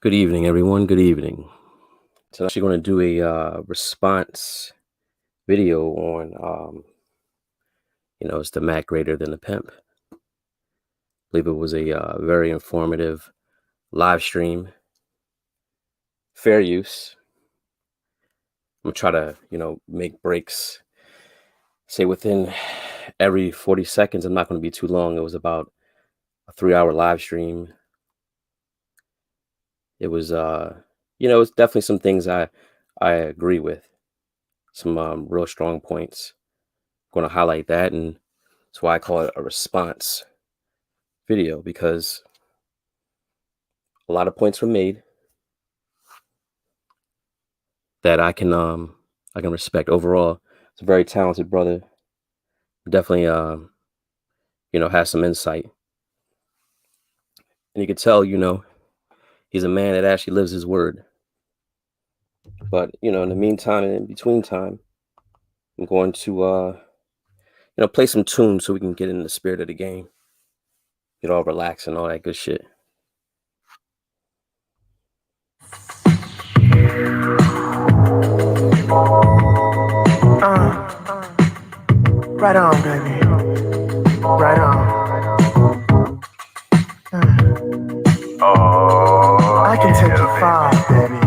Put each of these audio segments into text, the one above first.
Good evening, everyone. Good evening. So I'm actually going to do a response video on, it's the Mack greater than the Pimp. I believe it was a very informative live stream. Fair use. I'm going to try to, make breaks. Say within every 40 seconds. I'm not going to be too long. It was about a 3-hour live stream. It was, it's definitely some things I agree with. Some real strong points. I'm going to highlight that, and that's why I call it a response video, because a lot of points were made that I can respect. Overall, it's a very talented brother. Definitely has some insight. And you could tell, he's a man that actually lives his word. But, in the meantime and in between time, I'm going to play some tunes so we can get in the spirit of the game. Get all relaxed and all that good shit. Right on, baby. Right on. I can take you far, baby.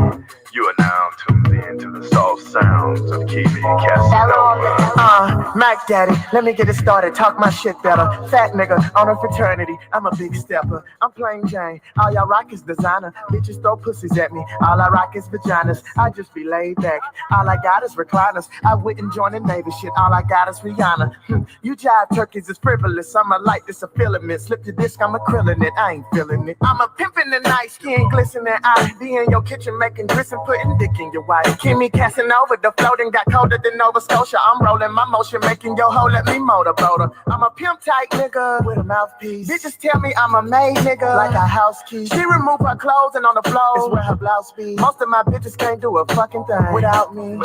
You are now tuned in to the soft sounds of Keely and Casanova. Mac Daddy, let me get it started. Talk my shit better. Fat nigga on a fraternity. I'm a big stepper. I'm plain Jane. All y'all rock is designer. Bitches throw pussies at me. All I rock is vaginas. I just be laid back. All I got is recliners. I wouldn't join the Navy shit. All I got is Rihanna. You jive turkeys is frivolous. I'm a light, this a filament. Slip your disc, I'm acrylic it. I ain't feeling it. I'm a pimping the night, skin glistening. I be in your kitchen making grits and putting dick in your wife. Kimmy Casanova, the floating got colder than Nova Scotia. I'm rolling my motion, making your hoe let me motorboat her. I'm a pimp type nigga with a mouthpiece. Bitches tell me I'm a maid nigga, like a house key. She remove her clothes and on the floor is where her blouse be. Most of my bitches can't do a fucking thing without me.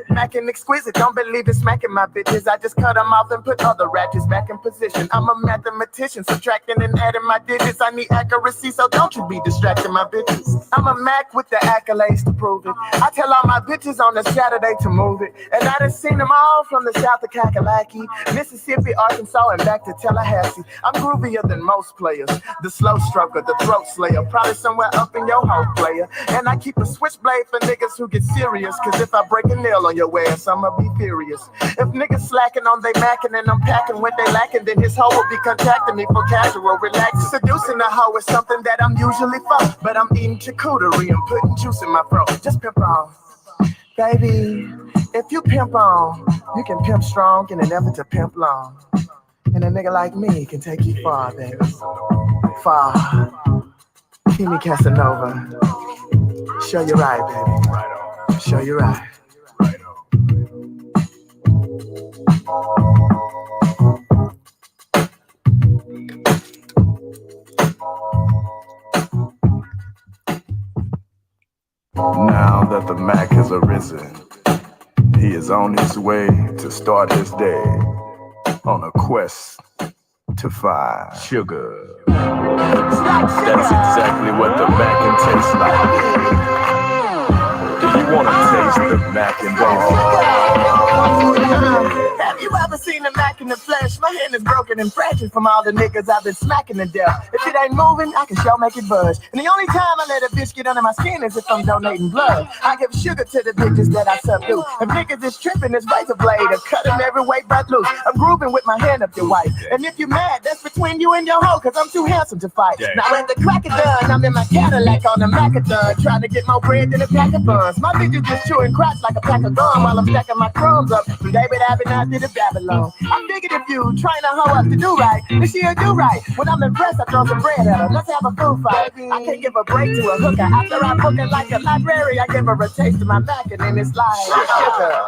Mackin' exquisite, don't believe it, smacking my bitches. I just cut them off and put other ratchets back in position. I'm a mathematician, subtracting and adding my digits. I need accuracy, so don't you be distracting my bitches. I'm a Mac with the accolades to prove it. I tell all my bitches on a Saturday to move it. And I done seen them all from the south of Kakalaki, Mississippi, Arkansas, and back to Tallahassee. I'm groovier than most players. The slow stroker, the throat slayer, probably somewhere up in your home player. And I keep a switchblade for niggas who get serious, cause if I break a nail on your ass, I'ma be furious. If niggas slacking on they macking and I'm packing what they lacking, then his hoe will be contacting me for casual, relax. Seducing a hoe is something that I'm usually for, but I'm eating charcuterie and putting juice in my throat. Just pimp on. Baby, if you pimp on, you can pimp strong in an effort to pimp long. And a nigga like me can take you far, baby. Far. Kimmy Casanova. Show you right, baby. Show you right. Now that the Mac has arisen, he is on his way to start his day on a quest to find sugar. That's exactly what the Mac can taste like. Do you want to taste the Mac and ball? Have you ever seen a Mac in the flesh? My hand is broken and fractured from all the niggas I've been smacking to death. If it ain't moving, I can sure make it budge. And the only time I let a bitch get under my skin is if I'm donating blood. I give sugar to the bitches that I subdue. If niggas is tripping, this razor blade and cut them every way but loose. I'm grooving with my hand up your wife. And if you mad, that's between you and your hoe, cause I'm too handsome to fight. Now at the crack of dawn, I'm in my Cadillac on the Macathon, trying to get more bread than a pack of buns. My bitches just chewing crack like a pack of gum while I'm stacking my crumbs up from David Abernathy to Babylon. I figured if you trying to hoe up to do right, then she'll do right. When I'm impressed, I throw some bread at her. Let's have a food fight. I can't give a break to a hooker. After I book it like a library, I give her a taste of my Mac, and then it's like sugar,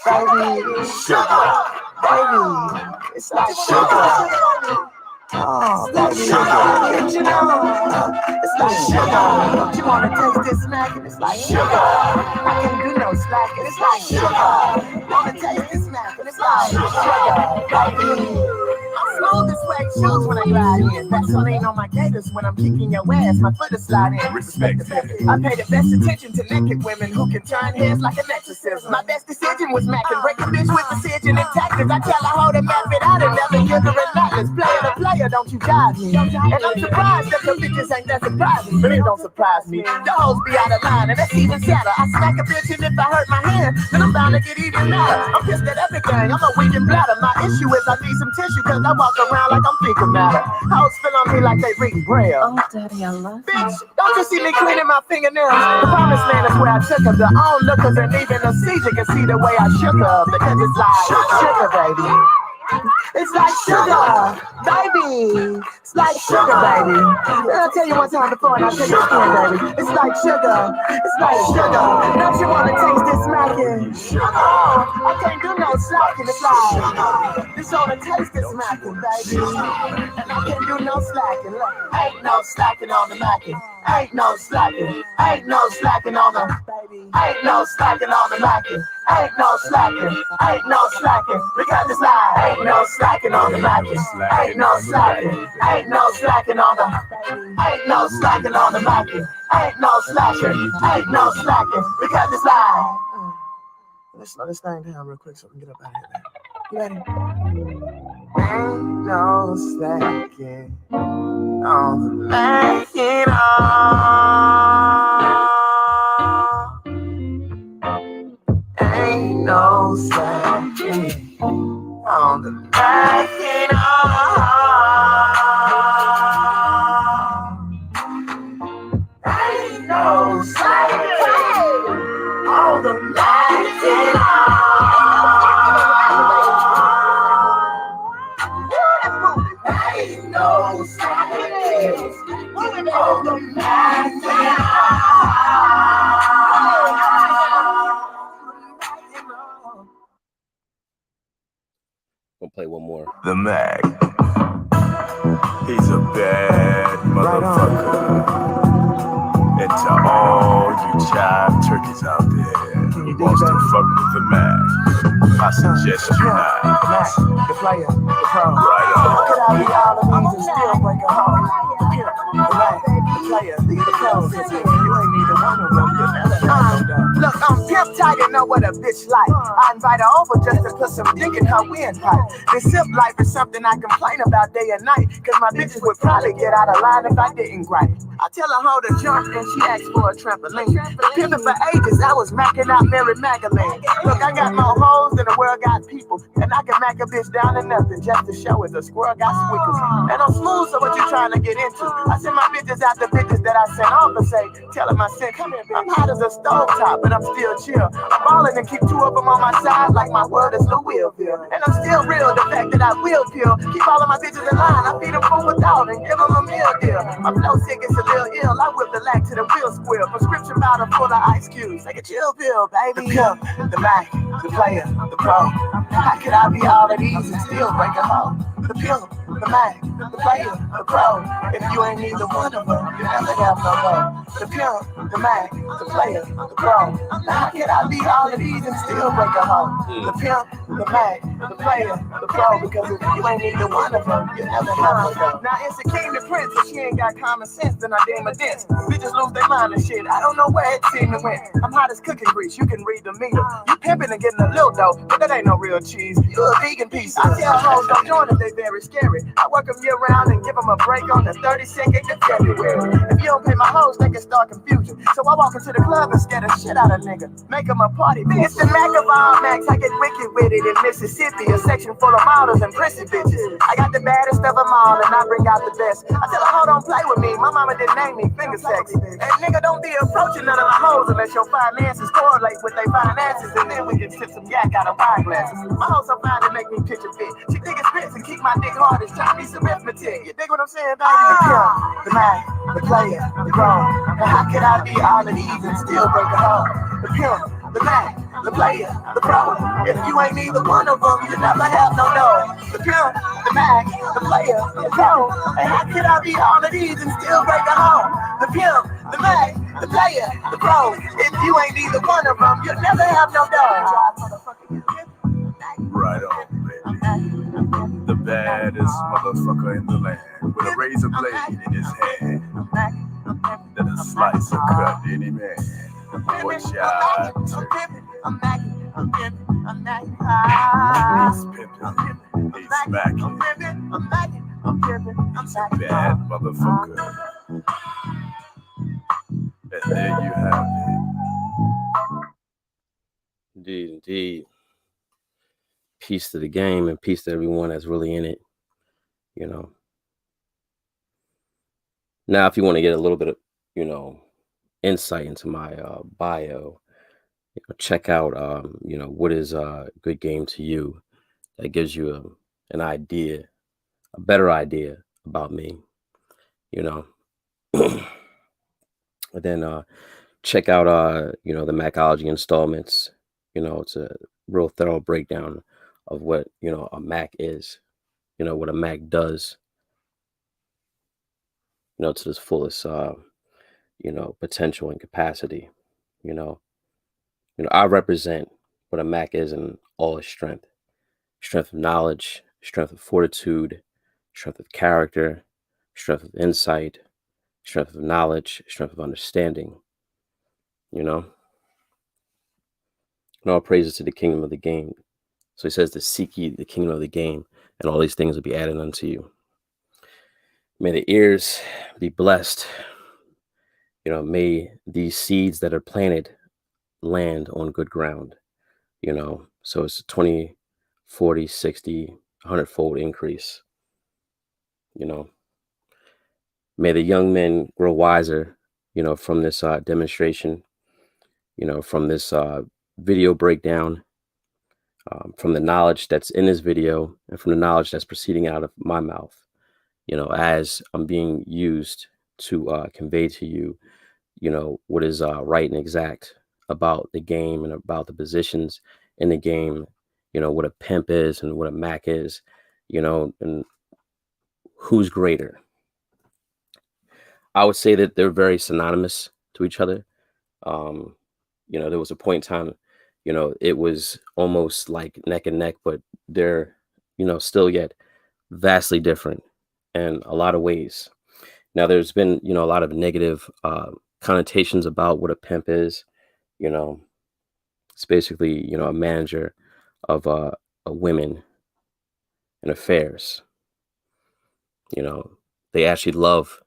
baby, sugar, baby, it's like sugar. Oh, baby, you know, it's like sugar. You wanna taste this smack, and it's like sugar. I can't do no slack, and it's like sugar. Wanna taste this smack, and it's like sugar, baby. I'm smoothest way shoes when I glide in. Vaseline on my gators when I'm kicking your ass. My foot is sliding. Respect it. I pay the best attention to naked women who can turn heads like an exorcism. My best decision was Mack and break a bitch with precision and tactics. I tell her how to map it out and never give her a necklace. Player to player, don't you jive me. And I'm surprised that your bitches ain't that surprising, but it don't surprise me. The hoes be out of line and that's even sadder. I smack a bitch and if I hurt my hand, then I'm bound to get even madder. I'm pissed at everything, I'm a weakened bladder. My issue is I need some tissue cause I walk around like I'm fecal matter. Hoes feel on me like they reading braille. Oh, daddy, I love you. Bitch, don't you see me cleaning my fingernails? The promised land is where I took her. The onlookers and even a seizure can see the way I shook her. Because it's like sugar, baby. It's like sugar, baby. It's like sugar, baby. And I'll tell you one time before and I'll tell you again, baby. It's like sugar. It's like sugar. Don't you want to taste this smacking? Oh, I can't do no slacking. It's like this on the taste is smacking, baby. And I can't do no slacking. Look, ain't no slacking on the macking. Ain't no slacking. Ain't no slacking on the baby. Ain't no slacking on the macking. Ain't no slacking. Ain't no slacking. Because it's like ain't no slacking on the macking. Ain't no slacking. Ain't no slacking on the ain't no slacking on the macking. Ain't no slacking. Ain't no slacking. Because it's like let's slow this thing down real quick so we can get up out of here. You ready? Ain't no slacking on the macking Ain't no slacking on the macking Ain't no slacking on the macking Ain't no slacking on the macking We'll play one more. The Mack. He's a bad motherfucker. And to all you jive turkeys out there who wants to fuck with the Mack, I suggest you not. Mack, the player, the pro. Right on. Could I be all of these and still break a hole? The Pimp, the Mack, the player, the pro. You ain't neither one of them. You'll never have no doubt. Look, I'm Pimp tight and know what a bitch like. I invite her over just to put some dick in her windpipe. This simp life is something I complain about day and night. Cause my bitches would probably get out of line if I didn't gripe. I tell her how to jump and she asks for a trampoline. Pimping for ages, I was macking out Mary Magdalene. Look, I got more hoes than the world got people. And I can mack a bitch down to nothing just to show it. The squirrel got squiggles. And I'm smooth, so what you trying to get into? I send my bitches out the bitches that I sent off and say, tell them I sent, come here, I'm hot as a stovetop, but I'm still chill. I'm ballin' and keep two of them on my side like my word is Louisville. And I'm still real, the fact that I will kill. Keep all of my bitches in line, I feed them food without and give them a meal deal. My flow sick is a little ill, I whip the lack to the wheel squeal. Prescription bottle full of ice cubes, take a chill pill, baby. The Pimp, the Mack, the player, the pro. How could I be all of these and still break a hole? The Pimp, the Mack, the player, the pro. If you ain't neither one of them, you never have no love. The Pimp, the Mack, the player, the pro. How could I be all of these and still break a hole? The Pimp, the Mack, the player, the pro. Because if you ain't neither one of them, you never have no love. Now it's a king to prince, if she ain't got common sense, then I deem her dense. Bitches lose their mind and shit, I don't know where it seemed to went. I'm hot as cooking grease, you can read the meter. You pimping and getting a little dough, but that ain't no real cheese. You a vegan piece. I tell hoes don't join if they very scary. I work them year round and give them a break on the 32nd of February. If you don't pay my hoes, they can start confusion. So I walk into the club and scare the shit out of nigga. Make them a party. It's the Mack of all Macks, I get wicked with it in Mississippi. A section full of models and prissy bitches. I got the baddest of them all and I bring out the best. I tell her, hoe don't play with me. My mama didn't name me finger sex. And nigga, don't be approaching none of my hoes unless your finances correlate with their finances. And then we can sip some yak out of wine glasses. My hoes so fine to make me picture fit. She think it's fits and keep my dick hard as Chinese arithmetic. You dig what I'm saying, baby? The Pimp, the Mack, the player, the grown. Now how could I be all of these and still break a hole? The Pimp, the Mack, the player, the pro. If you ain't neither one of them, you never have no dough. The Pimp, the Mack, the player, the pro. And how could I be all of these and still break a home? The Pimp, the Mack, the player, the pro. If you ain't neither one of them, you never have no dough. Right on, baby. The bad baddest motherfucker in the land, with a razor blade in his hand, that'll slice or cut any man. What y'all he's pimping, he's smacking, he's a bad motherfucker. And there you have it. Indeed, indeed. Peace to the game and peace to everyone that's really in it, you know. Now, if you want to get a little bit of, insight into my bio, check out, what is a good game to you. That gives you an idea, a better idea about me, and then check out, the Mackology installments. It's a real thorough breakdown of what, a Mac is, what a Mac does, to this fullest, potential and capacity. I represent what a Mac is in all its strength of knowledge, strength of fortitude, strength of character, strength of insight, strength of knowledge, strength of understanding. And all praises to the kingdom of the game. So he says to seek ye the kingdom of the game, and all these things will be added unto you. May the ears be blessed. May these seeds that are planted land on good ground. So it's a 20, 40, 60, 100-fold increase. May the young men grow wiser, from this demonstration, from this video breakdown, from the knowledge that's in this video, and from the knowledge that's proceeding out of my mouth, as I'm being used to convey to you, what is right and exact about the game and about the positions in the game, what a pimp is and what a Mac is, and who's greater. I would say that they're very synonymous to each other. There was a point in time, it was almost like neck and neck, but they're, still yet vastly different in a lot of ways. Now, there's been, a lot of negative connotations about what a pimp is. It's basically, a manager of a women and affairs. They actually love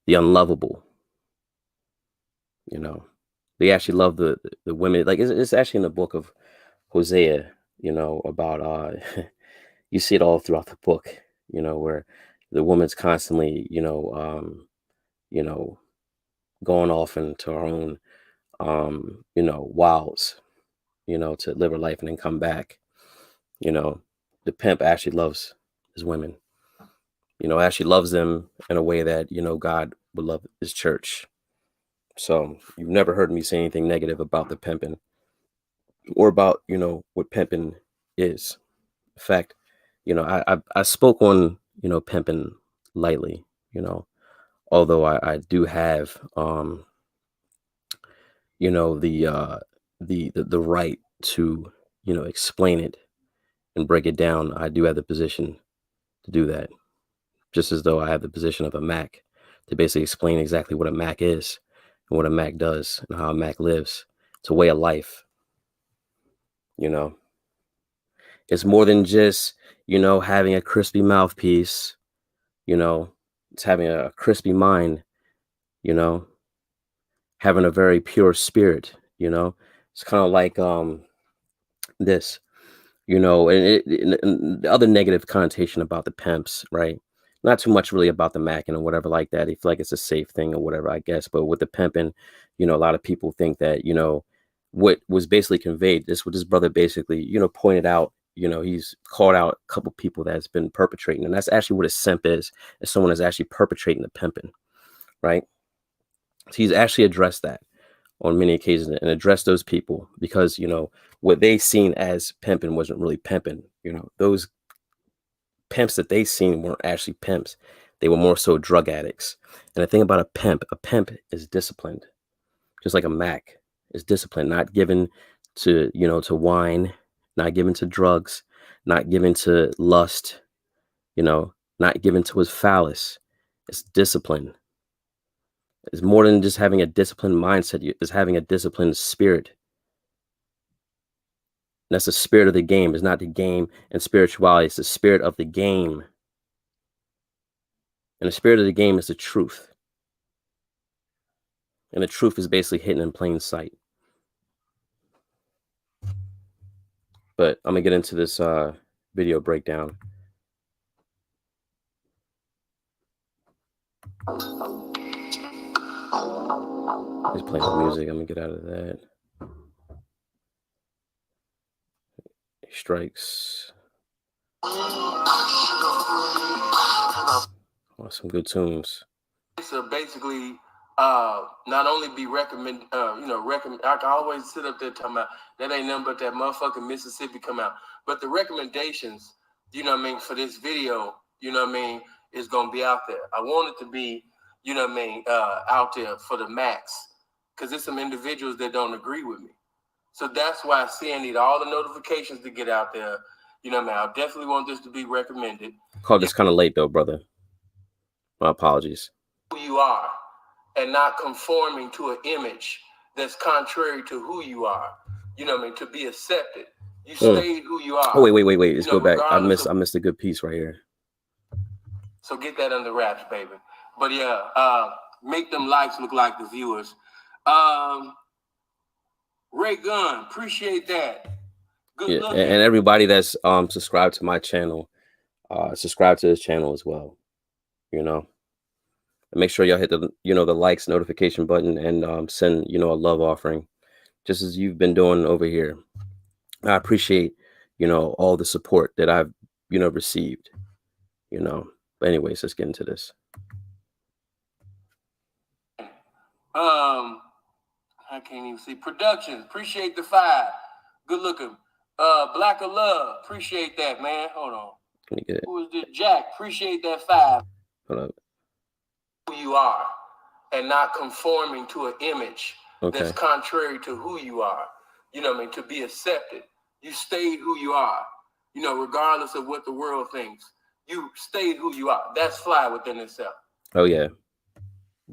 the unlovable. They actually love the women. Like it's actually in the book of Hosea, about you see it all throughout the book, where the woman's constantly, going off into her own wilds, to live her life and then come back. The pimp actually loves his women, actually loves them in a way that, God would love his church. So you've never heard me say anything negative about the pimping or about, what pimping is. In fact, I spoke on, pimping lightly, although I do have, the right to, explain it and break it down. I do have the position to do that, just as though I have the position of a Mac to basically explain exactly what a Mac is and what a Mac does and how a Mac lives. It's a way of life. It's more than just, having a crispy mouthpiece, it's having a crispy mind, having a very pure spirit, it's kind of like this, and the other negative connotation about the pimps, right? Not too much really about the Mac and whatever like that. You feel like it's a safe thing or whatever, I guess. But with the pimping, a lot of people think that, what was basically conveyed, what this brother basically, pointed out, he's called out a couple people that's been perpetrating. And that's actually what a simp is someone that's actually perpetrating the pimping, right? So he's actually addressed that on many occasions and addressed those people because, what they seen as pimping wasn't really pimping. Those pimps that they seen weren't actually pimps. They were more so drug addicts. And the thing about a pimp is disciplined, just like a Mac is disciplined, not given to, to wine, not given to drugs, not given to lust, you know, not given to his phallus. It's discipline. It's more than just having a disciplined mindset. It's having a disciplined spirit. And that's the spirit of the game. It's not the game and spirituality. It's the spirit of the game. And the spirit of the game is the truth. And the truth is basically hidden in plain sight. But I'm going to get into this video breakdown. He's playing the music. I'm going to get out of that. He strikes. Oh, some good tunes. So basically, not only be recommend, I can always sit up there talking about that ain't nothing but that motherfucking Mississippi come out. But the recommendations, for this video, is gonna be out there. I want it to be, out there for the max, because there's some individuals that don't agree with me. So that's why I see I need all the notifications to get out there. I definitely want this to be recommended. Called this kind of late though, brother. My apologies. Who you are and not conforming to an image that's contrary to who you are, to be accepted. You stayed who you are. Oh, wait. Let's go back. I missed a good piece right here. So get that under wraps, baby. But yeah, make them likes look like the viewers. Ray Gunn, appreciate that. Good looking. And everybody that's subscribed to my channel, subscribe to this channel as well. And make sure y'all hit the the likes notification button and send a love offering, just as you've been doing over here. I appreciate all the support that I've received. But anyways, let's get into this. I can't even see production. Appreciate the 5. Good looking. Black of Love. Appreciate that, man. Hold on. Let me get it. Who is this? Jack. Appreciate that 5. Hold up. Who you are and not conforming to an image that's contrary to who you are. To be accepted. You stayed who you are. Regardless of what the world thinks. You stayed who you are. That's fly within itself. Oh yeah.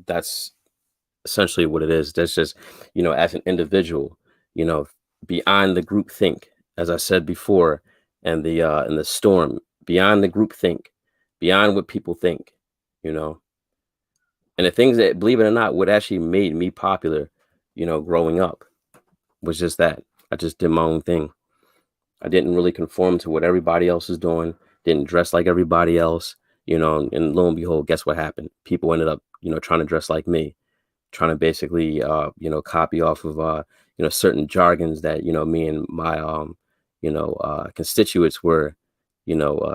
That's essentially what it is. That's just, as an individual, beyond the group think, as I said before, and in the storm, beyond the group think, beyond what people think, and the things that, believe it or not, what actually made me popular, growing up was just that. I just did my own thing. I didn't really conform to what everybody else is doing, didn't dress like everybody else, and lo and behold, guess what happened? People ended up, trying to dress like me, trying to basically, copy off of, certain jargons that, me and my, constituents were,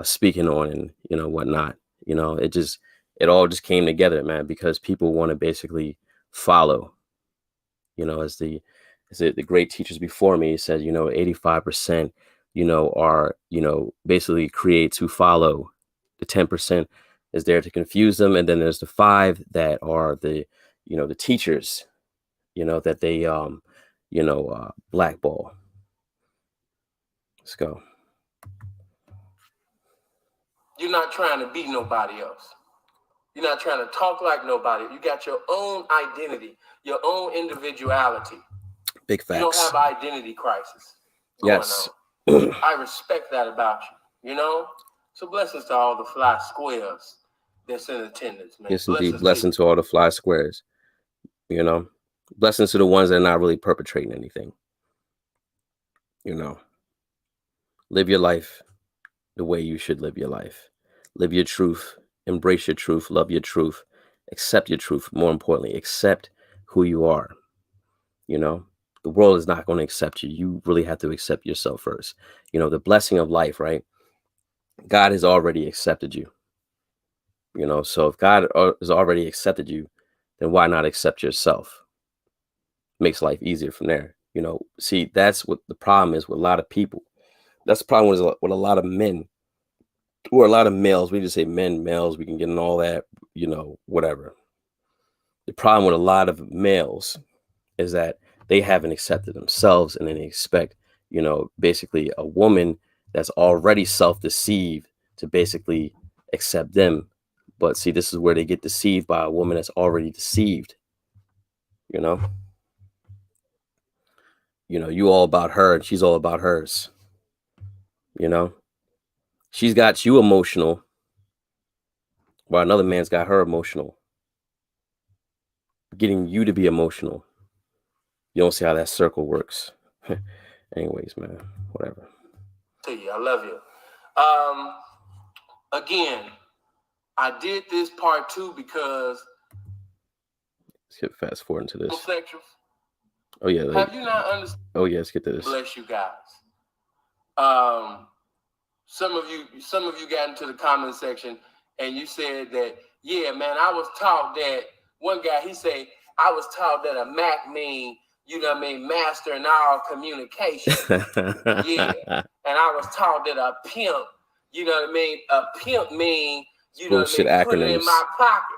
speaking on and, whatnot. It all just came together, man, because people want to basically follow, as the great teachers before me said, 85%, are, basically created to follow. The 10% is there to confuse them. And then there's the 5 that are the, the teachers, that they, blackball. Let's go. You're not trying to be nobody else. You're not trying to talk like nobody. You got your own identity, your own individuality. Big facts. You don't have identity crisis. Yes. I respect that about you, So blessings to all the fly squares that's in attendance, man. Yes, indeed. Blessings to all the fly squares. Blessings to the ones that are not really perpetrating anything. Live your life the way you should live your life. Live your truth. Embrace your truth. Love your truth. Accept your truth. More importantly, accept who you are. The world is not going to accept you. You really have to accept yourself first. The blessing of life, right? God has already accepted you. So if God has already accepted you, then why not accept yourself? Makes life easier from there. See, that's what the problem is with a lot of people. That's the problem with a lot of men, or a lot of males. We just say men, males, we can get in all that, whatever. The problem with a lot of males is that they haven't accepted themselves, and then they expect, basically a woman that's already self-deceived to basically, accept them. But see, this is where they get deceived by a woman that's already deceived. You know, you all about her and she's all about hers. You know, she's got you emotional, while another man's got her emotional, getting you to be emotional. You don't see how that circle works. Anyways, man, whatever. To you, I love you. Again, I did this part 2 because Let's get fast forward into this. homosexuals. Oh yeah. Have you not understood? Oh yeah, let's get to this. Bless you guys. Some of you got into the comment section and you said that, yeah, man, I was taught that. One guy, he said, I was taught that a Mac mean, master in all communication. Yeah. And I was taught that a pimp, a pimp mean, bullshit put it in acronyms. my pocket.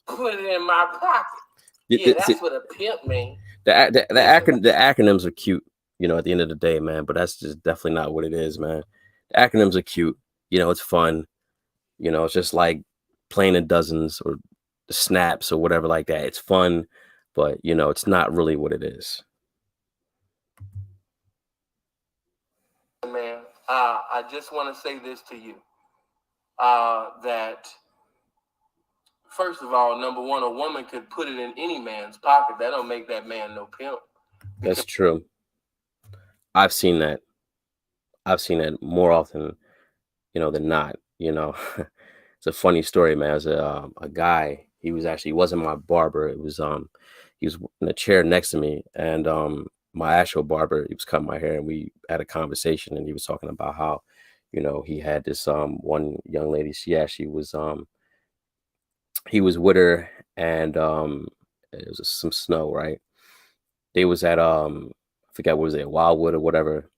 Put it in my pocket. Yeah, that's what a pimp mean. The acronyms are cute, at the end of the day, man, but that's just definitely not what it is, man. The acronyms are cute, it's fun, it's just like playing in dozens or snaps or whatever like that. It's fun, but it's not really what it is. Man, I just want to say this to you, that first of all, number one, a woman could put it in any man's pocket. That don't make that man no pimp. That's true. I've seen that more often, than not. It's a funny story, man. As a guy, he wasn't my barber. It was he was in a chair next to me, and my actual barber, he was cutting my hair, and we had a conversation, and he was talking about how, he had this one young lady. She actually was he was with her, and it was some snow, right? They was at I forget what was it, Wildwood or whatever.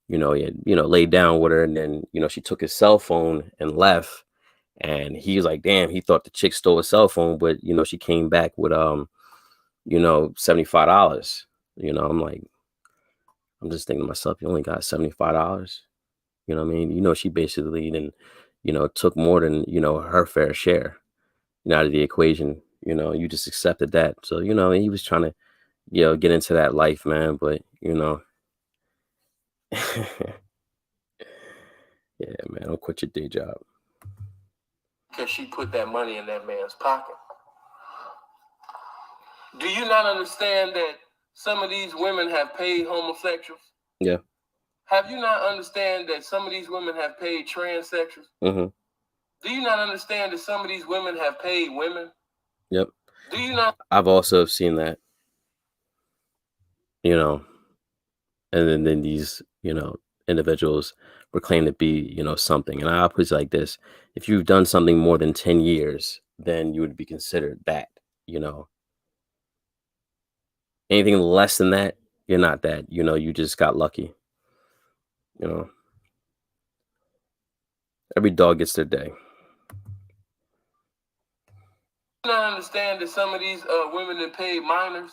He had, laid down with her, and then, she took his cell phone and left. And he was like, damn, he thought the chick stole his cell phone, but she came back with $75. I'm just thinking to myself, you only got $75. You know what I mean? She basically then, took more than, her fair share, out of the equation. You just accepted that. So, he was trying to, get into that life, man. But, yeah, man, don't quit your day job. Because she put that money in that man's pocket. Do you not understand that some of these women have paid homosexuals? Yeah. Have you not understand that some of these women have paid transsexuals? Mm-hmm. Do you not understand that some of these women have paid women? Yep. Do you not? I've also seen that, and then these, individuals were claimed to be, something. And I'll put it like this: if you've done something more than 10 years, then you would be considered that. Anything less than that, you're not that. You just got lucky. Every dog gets their day. Do you not understand that some of these women that paid minors?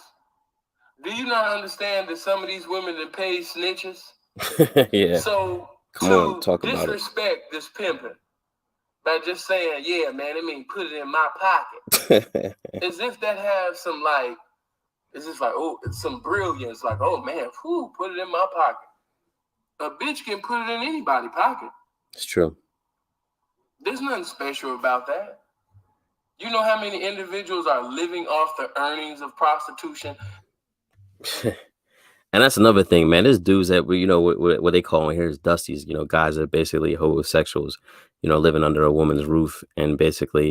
Do you not understand that some of these women that paid snitches? Yeah. So come on, talk about it. Disrespect this pimping by just saying, yeah, man, put it in my pocket. As if that has some some brilliance, like, oh man, put it in my pocket. A bitch can put it in anybody's pocket. It's true. There's nothing special about that. You know how many individuals are living off the earnings of prostitution? And that's another thing, man. There's dudes that, what they call in here is dusties, guys that are basically homosexuals, living under a woman's roof and basically,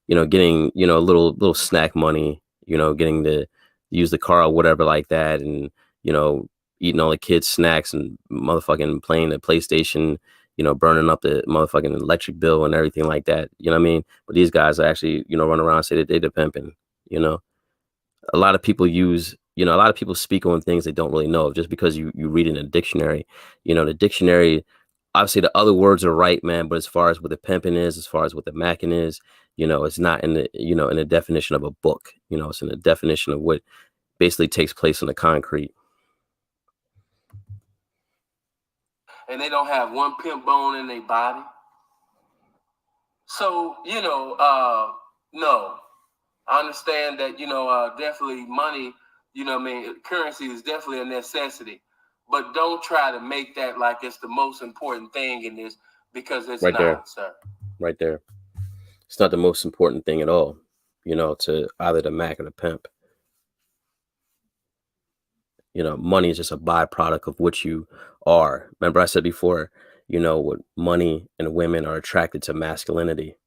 getting, a little snack money, getting to use the car or whatever like that. And, eating all the kids' snacks and motherfucking playing the PlayStation, burning up the motherfucking electric bill and everything like that. You know what I mean? But these guys are actually, run around and say that they're pimping, A lot of people a lot of people speak on things they don't really know. Just because you read in a dictionary, the dictionary, obviously the other words are right, man. But as far as what the pimping is, as far as what the macking is, it's not in the, in the definition of a book. It's in the definition of what basically takes place in the concrete. And they don't have one pimp bone in their body. So, no, I understand that, definitely money, currency is definitely a necessity, but don't try to make that like it's the most important thing in this, because it's Right not, there. sir. Right there. It's not the most important thing at all, to either the Mac or the Pimp. Money is just a byproduct of what you are. Remember I said before, what money and women are attracted to masculinity,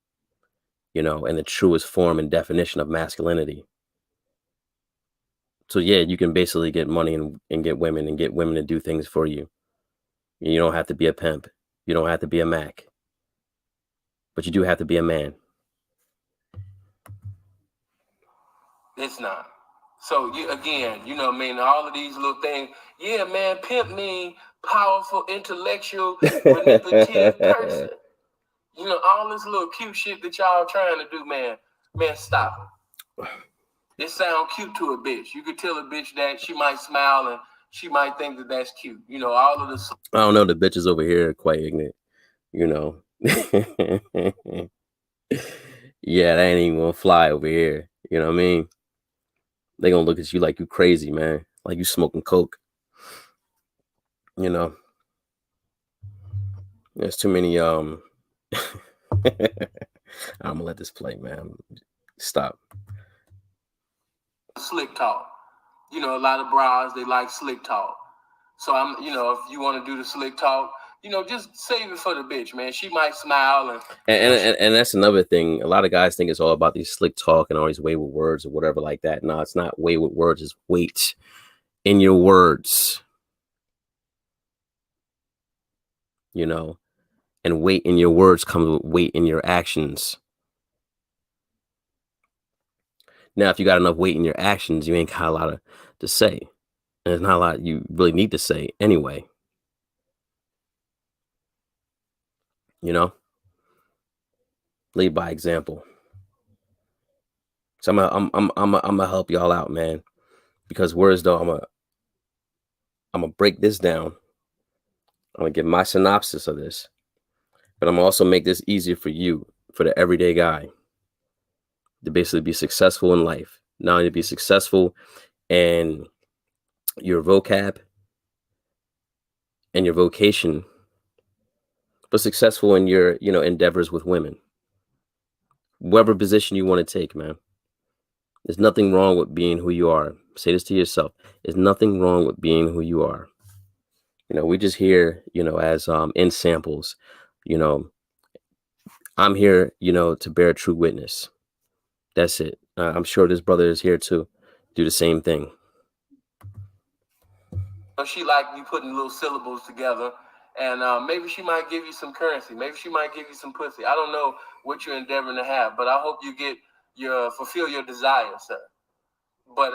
and the truest form and definition of masculinity. So yeah, you can basically get money and get women to do things for you. You don't have to be a pimp. You don't have to be a Mac. But you do have to be a man. It's not. So all of these little things. Yeah, man, pimp mean powerful, intellectual, manipulative person. All this little cute shit that y'all trying to do, man, stop it. It sound cute to a bitch. You could tell a bitch that, she might smile and she might think that that's cute. All of this. I don't know. The bitches over here are quite ignorant. Yeah, that ain't even gonna fly over here. You know what I mean? They gonna look at you like you crazy, man. Like you smoking coke. There's too many I'm gonna let this play, man. Stop. Slick talk. A lot of bras, they like slick talk. So if you want to do the slick talk, just save it for the bitch, man. She might smile and that's another thing. A lot of guys think it's all about these slick talk and all these wayward words or whatever like that. No, it's not wayward words. It's weight in your words. And weight in your words comes with weight in your actions. Now, if you got enough weight in your actions, you ain't got a lot to say. And there's not a lot you really need to say anyway. Lead by example. So I'm gonna help y'all out, man. Because words, though, I'm gonna break this down. I'm gonna give my synopsis of this, but I'm gonna also make this easier for you, for the everyday guy, to basically be successful in life. Not only to be successful in your vocab and your vocation, but successful in your, endeavors with women. Whatever position you want to take, man. There's nothing wrong with being who you are. Say this to yourself. There's nothing wrong with being who you are. We just here, as in samples, I'm here, to bear true witness. That's it. I'm sure this brother is here to do the same thing. She like you putting little syllables together, and maybe she might give you some currency. Maybe she might give you some pussy. I don't know what you're endeavoring to have, but I hope you fulfill your desire, sir. But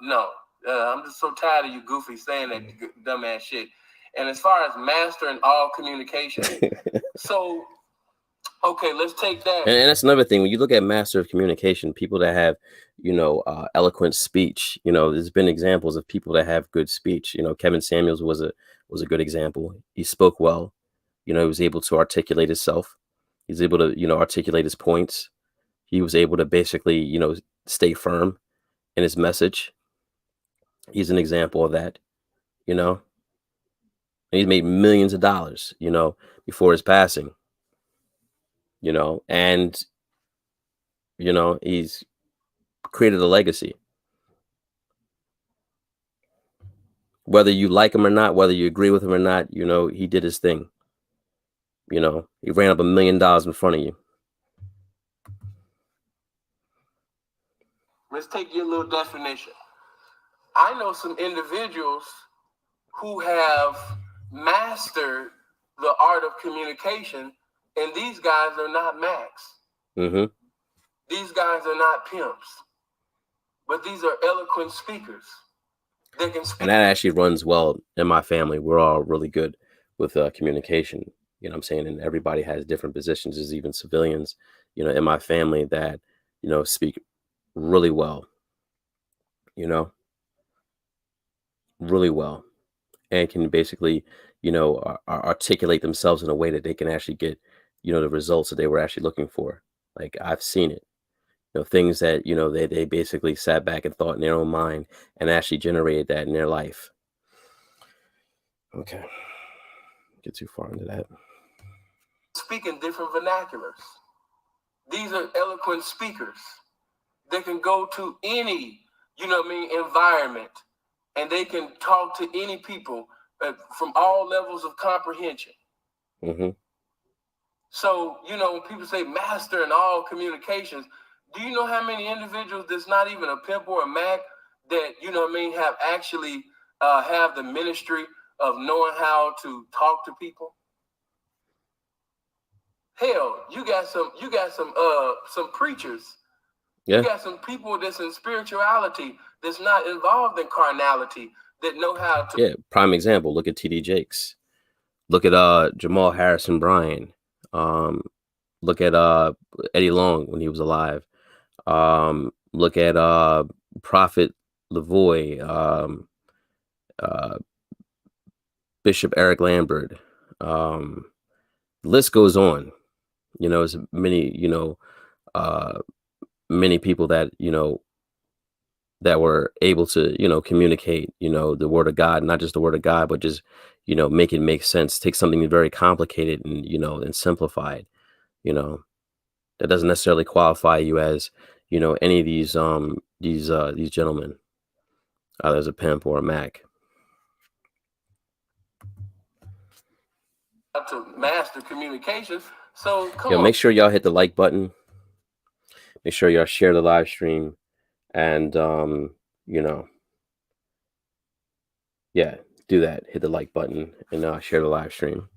no, I'm just so tired of you goofy saying that dumbass shit. And as far as mastering all communication, so okay, let's take that. And that's another thing. When you look at master of communication, people that have, eloquent speech, there's been examples of people that have good speech. Kevin Samuels was a good example. He spoke well. He was able to articulate himself. He's able to, articulate his points. He was able to basically, stay firm in his message. He's an example of that, and he's made millions of dollars, before his passing, and, he's created a legacy. Whether you like him or not, whether you agree with him or not, he did his thing. He ran up $1 million in front of you. Let's take your little definition. I know some individuals who have mastered the art of communication, and these guys are not Macks. Mm-hmm. These guys are not pimps, but these are eloquent speakers. They can speak. And that actually runs well in my family. We're all really good with communication. You know what I'm saying? And everybody has different positions. There's even civilians, in my family that, speak really well, really well, and can basically, articulate themselves in a way that they can actually get, the results that they were actually looking for. Like, I've seen it. Things that, they basically sat back and thought in their own mind and actually generated that in their life. Okay. Get too far into that. Speaking different vernaculars. These are eloquent speakers. They can go to any, environment, and they can talk to any people from all levels of comprehension. Mm-hmm. So, when people say master in all communications, do you know how many individuals that's not even a pimp or a Mac that, have actually have the ministry of knowing how to talk to people? Hell, you got some preachers. Yeah. You got some people that's in spirituality that's not involved in carnality that know how to. Yeah, prime example. Look at TD Jakes. Look at Jamal Harrison Bryan. Look at Eddie Long when he was alive. Look at Prophet Lavoie, Bishop Eric Lambert. The list goes on. There's many people that that were able to communicate the word of God, not just the word of God, but just make it make sense. Take something very complicated and and simplify it. That doesn't necessarily qualify you as any of these gentlemen, either as a pimp or a Mac. To master communication. So come on. Make sure y'all hit the like button. Make sure y'all share the live stream, and yeah, do that. Hit the like button and share the live stream.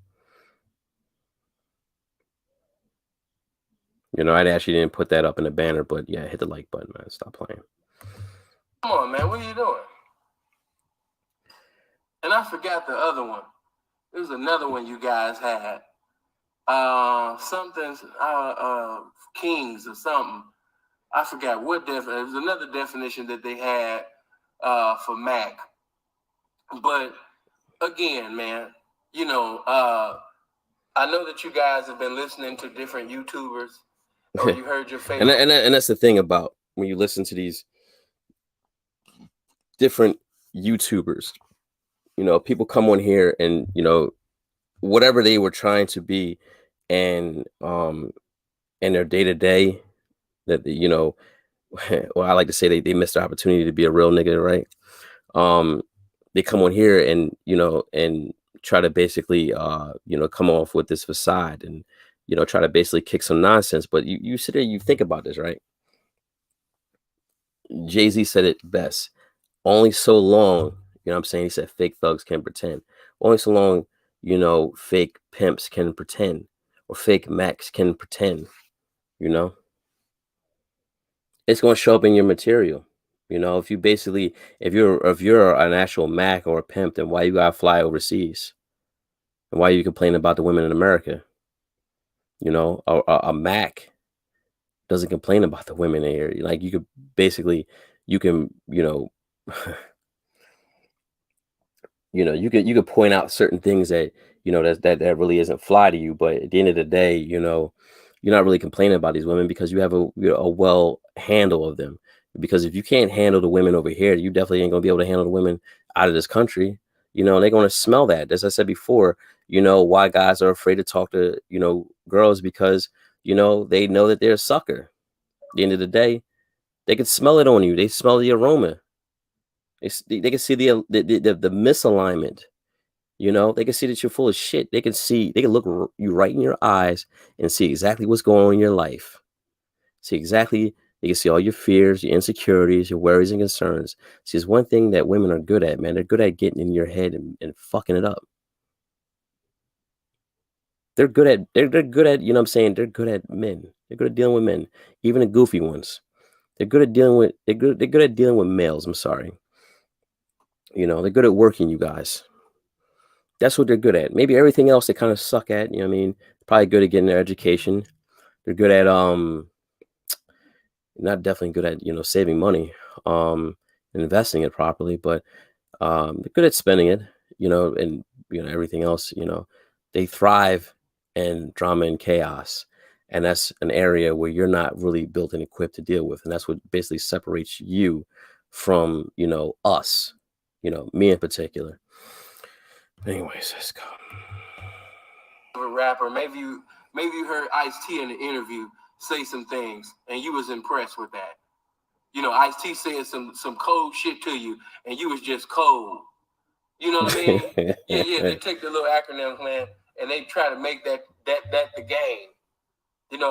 I actually didn't put that up in the banner, but yeah, hit the like button, man. Stop playing. Come on, man. What are you doing? And I forgot the other one. There's another one you guys had. Something, kings or something. I forgot what definition. It was another definition that they had for Mac. But again, man, I know that you guys have been listening to different YouTubers, or you heard your favorite. and that's the thing about when you listen to these different YouTubers. People come on here and whatever they were trying to be, and in their day to day, that well, I like to say they missed the opportunity to be a real nigga, right? They come on here and and try to basically come off with this facade and try to basically kick some nonsense. But you sit there, you think about this, right? Jay-Z said it best. Only so long, what I'm saying? He said fake thugs can pretend. Only so long, fake pimps can pretend, or fake Macs can pretend. It's going to show up in your material. If you're an actual Mac or a pimp, then why you gotta fly overseas? And why you complain about the women in America? A Mac doesn't complain about the women here. Like, you could basically, you can, you could point out certain things that that really isn't fly to you, but at the end of the day, you're not really complaining about these women because you have a well handle of them. Because if you can't handle the women over here, you definitely ain't gonna be able to handle the women out of this country. They're gonna smell that. As I said before, why guys are afraid to talk to girls, because they know that they're a sucker. At the end of the day, they can smell it on you. They smell the aroma. They can see the misalignment. They can see that you're full of shit. They can look you right in your eyes and see exactly what's going on in your life. They can see all your fears, your insecurities, your worries and concerns. See, it's one thing that women are good at, man. They're good at getting in your head and fucking it up. They're good at, what I'm saying? They're good at men. They're good at dealing with men, even the goofy ones. They're good at dealing with males. I'm sorry. They're good at working you guys. That's what they're good at. Maybe everything else they kind of suck at. Probably good at getting their education. They're good at not definitely good at saving money, investing it properly, but they're good at spending it. And everything else. They thrive and drama and chaos. And that's an area where you're not really built and equipped to deal with. And that's what basically separates you from, us, me in particular. Anyways, let's go. A rapper, maybe you heard Ice-T in the interview say some things and you was impressed with that. Ice-T said some cold shit to you and you was just cold. You know what I mean? Yeah, they take the little acronym, man, and they try to make that the game.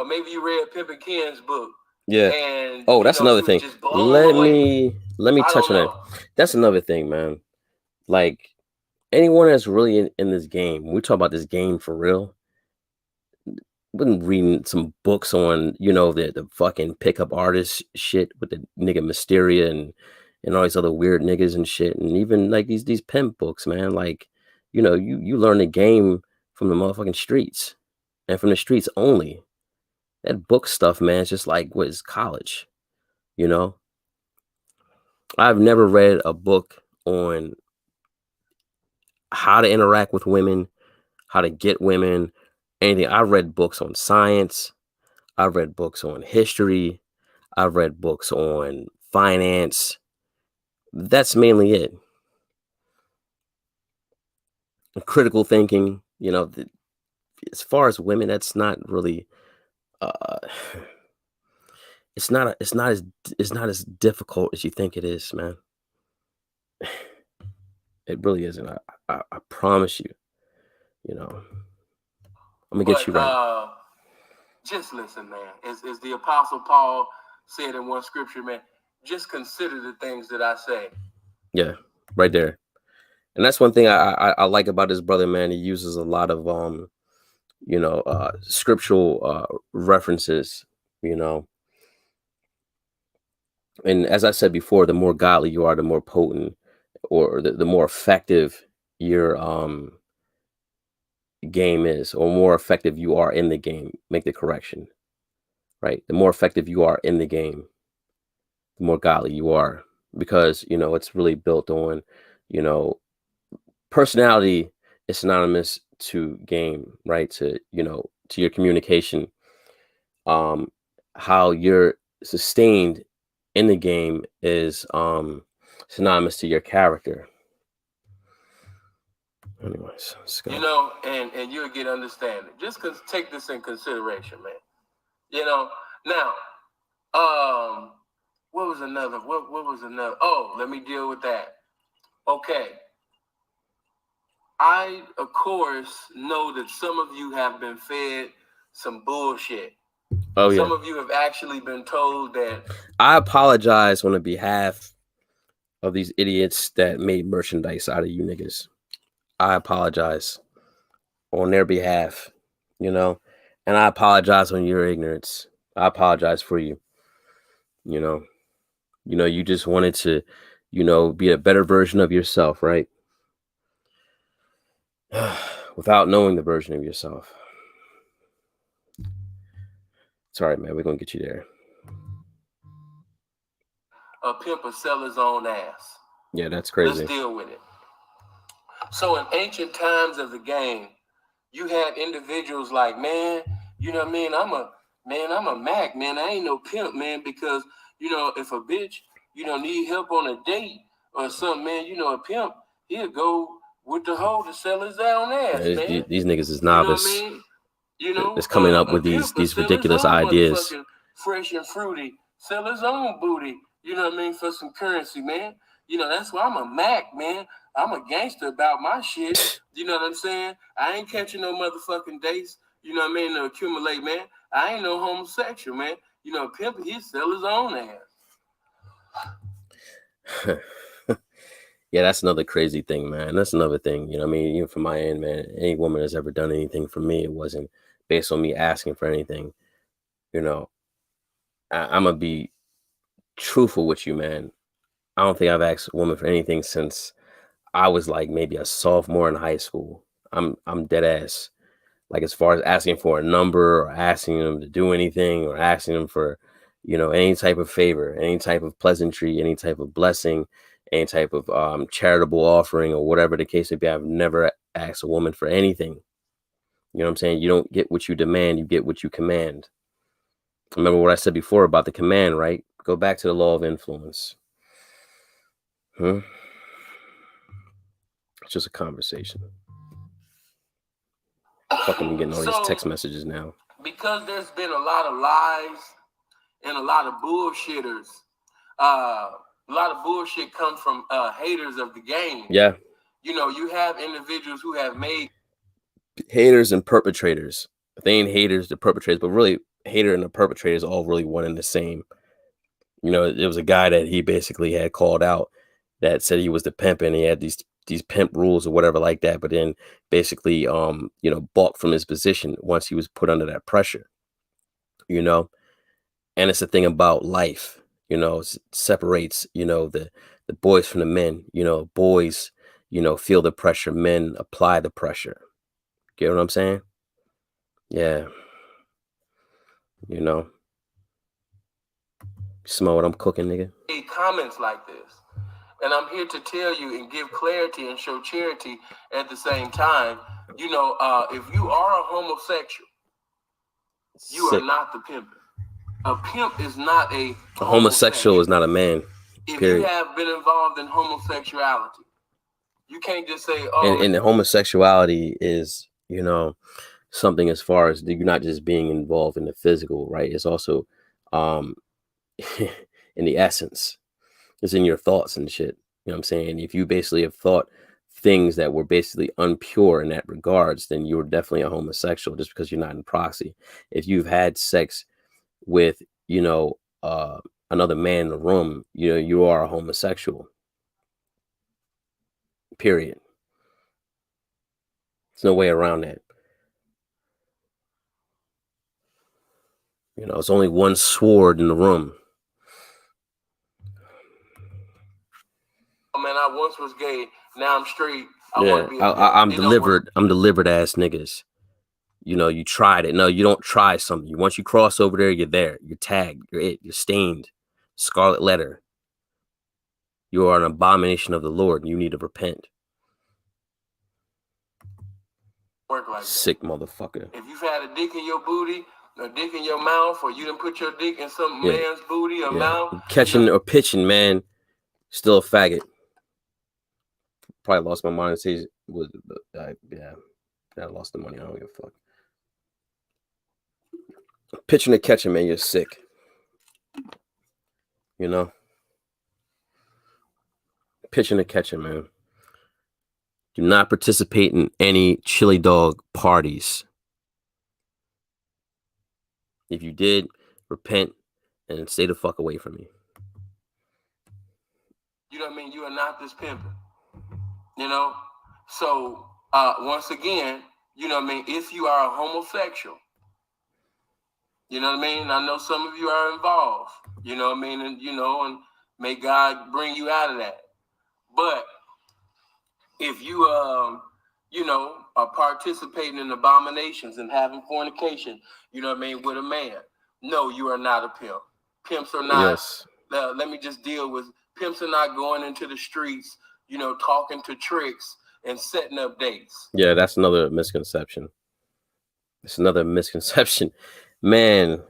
Maybe you read Pimp and Ken's book. Yeah. And that's another thing. Let me touch on that. That's another thing, man. Like, anyone that's really in this game, we talk about this game for real, been reading some books on, the fucking pickup artist shit with the nigga Mysteria and all these other weird niggas and shit. And even like these pimp books, man. Like, you learn the game from the motherfucking streets and from the streets only. That book stuff, man, it's just like, what is college? I've never read a book on how to interact with women, how to get women, anything. I've read books on science. I've read books on history. I've read books on finance. That's mainly it. Critical thinking, as far as women, that's not really, it's not as difficult as you think it is, man. It really isn't. I promise you, I'm gonna get you right. Just listen, man. As the Apostle Paul said in one scripture, man, just consider the things that I say. Yeah, right there. And that's one thing I like about this brother, man. He uses a lot of scriptural references, and as I said before, the more godly you are, the more potent, or the more effective your game is, or more effective you are in the game. Make the correction, right? The more effective you are in the game, the more godly you are, because it's really built on, personality is synonymous to game, right? To to your communication, how you're sustained in the game is synonymous to your character. Anyways, let's go. And you'll get understanding. Just take this in consideration, man. Now, what was another? Oh, let me deal with that. Okay. I, of course, know that some of you have been fed some bullshit. Oh, yeah. Some of you have actually been told that. I apologize on behalf of these idiots that made merchandise out of you niggas. I apologize on their behalf, and I apologize on your ignorance. I apologize for you. You just wanted to, be a better version of yourself, right? Without knowing the version of yourself. It's all right, man. We're going to get you there. A pimp will sell his own ass. Yeah, that's crazy. Let's deal with it. So in ancient times of the game, you had individuals like, man, you know what I mean? I'm a Mack, man. I ain't no pimp, man, because, if a bitch, need help on a date or something, man, a pimp, he'll go with the hoe to sell his own ass, man. These niggas is novice. It's coming up with these ridiculous ideas. Fresh and fruity, sell his own booty, for some currency, man. That's why I'm a Mack, man. I'm a gangster about my shit. You know what I'm saying? I ain't catching no motherfucking dates, to accumulate, man. I ain't no homosexual, man. Pimp, he sell his own ass. Yeah, that's another crazy thing, man. That's another thing. Even from my end, man, any woman that's ever done anything for me, it wasn't based on me asking for anything. I'm going to be truthful with you, man. I don't think I've asked a woman for anything since I was like maybe a sophomore in high school. I'm dead ass. Like, as far as asking for a number or asking them to do anything or asking them for, any type of favor, any type of pleasantry, any type of blessing, any type of charitable offering or whatever the case may be. I've never asked a woman for anything. You know what I'm saying? You don't get what you demand, you get what you command. Remember what I said before about the command, right? Go back to the law of influence. It's just a conversation. Fucking been getting all these text messages now. Because there's been a lot of lies and a lot of bullshitters. A lot of bullshit come from haters of the game. Yeah. You know, you have individuals who have made haters and perpetrators. They ain't haters, the perpetrators, but really hater and the perpetrator is all really one and the same. You know, it was a guy that he basically had called out that said he was the pimp and he had these pimp rules or whatever like that, but then basically you know, balked from his position once he was put under that pressure. You know, and it's the thing about life, you know, it separates, you know, the boys from the men. You know, boys, you know, feel the pressure, men apply the pressure. Get what I'm saying? Yeah. You know, smell what I'm cooking, nigga. Comments like this, and I'm here to tell you and give clarity and show charity at the same time. You know, if you are a homosexual, you are not the pimp. A pimp is not a homosexual is not a man. If period. you have been involved in homosexuality, you can't just say, "Oh." And the homosexuality is, you know, something as far as you're not just being involved in the physical, right? It's also in the essence. It's in your thoughts and shit. You know what I'm saying? If you basically have thought things that were basically unpure in that regards, then you're definitely a homosexual just because you're not in proxy. If you've had sex with, you know, another man in the room, you know, you are a homosexual. Period. There's no way around that. You know, it's only one sword in the room. Oh man, I once was gay. Now I'm straight. I'm delivered. I'm delivered ass niggas. You know, you tried it. No, you don't try something. Once you cross over there, you're there. You're tagged. You're it. You're stained. Scarlet letter. You are an abomination of the Lord. You need to repent. Work like sick that. Motherfucker. If you've had a dick in your booty, a dick in your mouth, or you didn't put your dick in some man's booty or mouth, catching or pitching, man, still a faggot. Probably lost my monetization. I lost the money. I don't give a fuck. Pitching or catching, man, you're sick. You know, pitching or catching, man. Do not participate in any chili dog parties. If you did, repent and stay the fuck away from me. You know what I mean? You are not this pimping. You know? So, once again, you know what I mean? If you are a homosexual, you know what I mean? I know some of you are involved. You know what I mean? And, you know, and may God bring you out of that. But if you, you know, are participating in abominations and having fornication, you know what I mean, with a man, no, you are not a pimp. Pimps are not. Yes. Let me just deal with pimps are not going into the streets, you know, talking to tricks and setting up dates. Yeah, that's another misconception. It's another misconception. Man,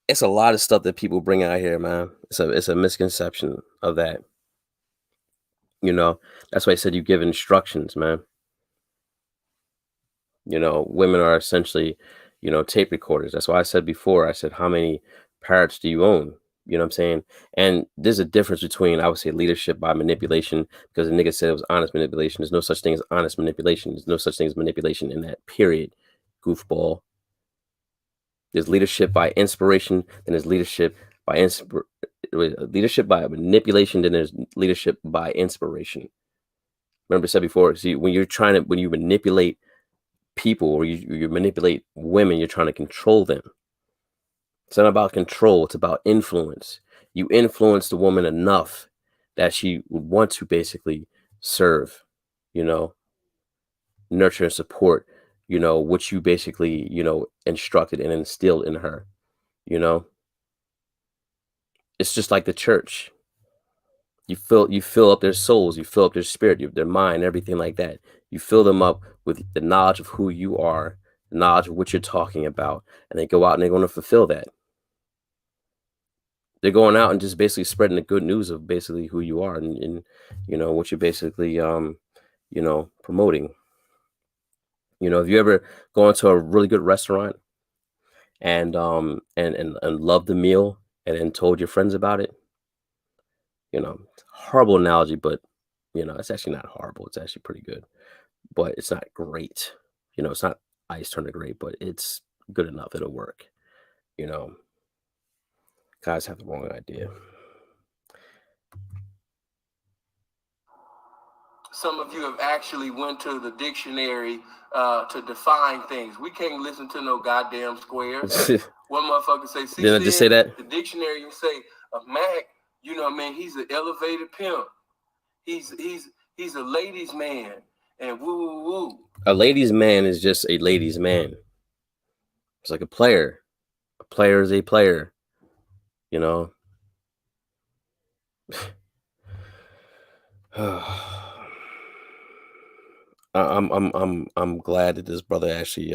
it's a lot of stuff that people bring out here, man. It's a misconception of that. You know, that's why I said you give instructions, man. You know, women are essentially, you know, tape recorders. That's why I said before, I said, how many parrots do you own? You know what I'm saying? And there's a difference between, I would say, leadership by manipulation, because the nigga said it was honest manipulation. There's no such thing as honest manipulation. There's no such thing as manipulation in that period, goofball. There's leadership by inspiration, then there's leadership by manipulation, then there's leadership by inspiration. Remember I said before, see, when you manipulate people or you manipulate women, you're trying to control them. It's not about control, it's about influence. You influence the woman enough that she would want to basically serve, you know, nurture and support, you know, what you basically, you know, instructed and instilled in her, you know. It's just like the church. You fill up their souls, you fill up their spirit, their mind, everything like that. You fill them up with the knowledge of who you are, the knowledge of what you're talking about, and they go out and they're going to fulfill that. They're going out and just basically spreading the good news of basically who you are and what you're basically promoting. If you ever go into a really good restaurant and love the meal and then told your friends about it, horrible analogy, but it's actually not horrible. It's actually pretty good, but it's not great. It's not ice turn to great, but it's good enough. It'll work. Guys have the wrong idea. Some of you have actually went to the dictionary to define things. We can't listen to no goddamn squares. One motherfucker say, see, didn't I just say that? The dictionary, you say, a Mack, he's an elevated pimp. He's a ladies' man. And woo, woo, woo. A ladies' man is just a ladies' man. It's like a player. A player is a player. I'm glad that this brother actually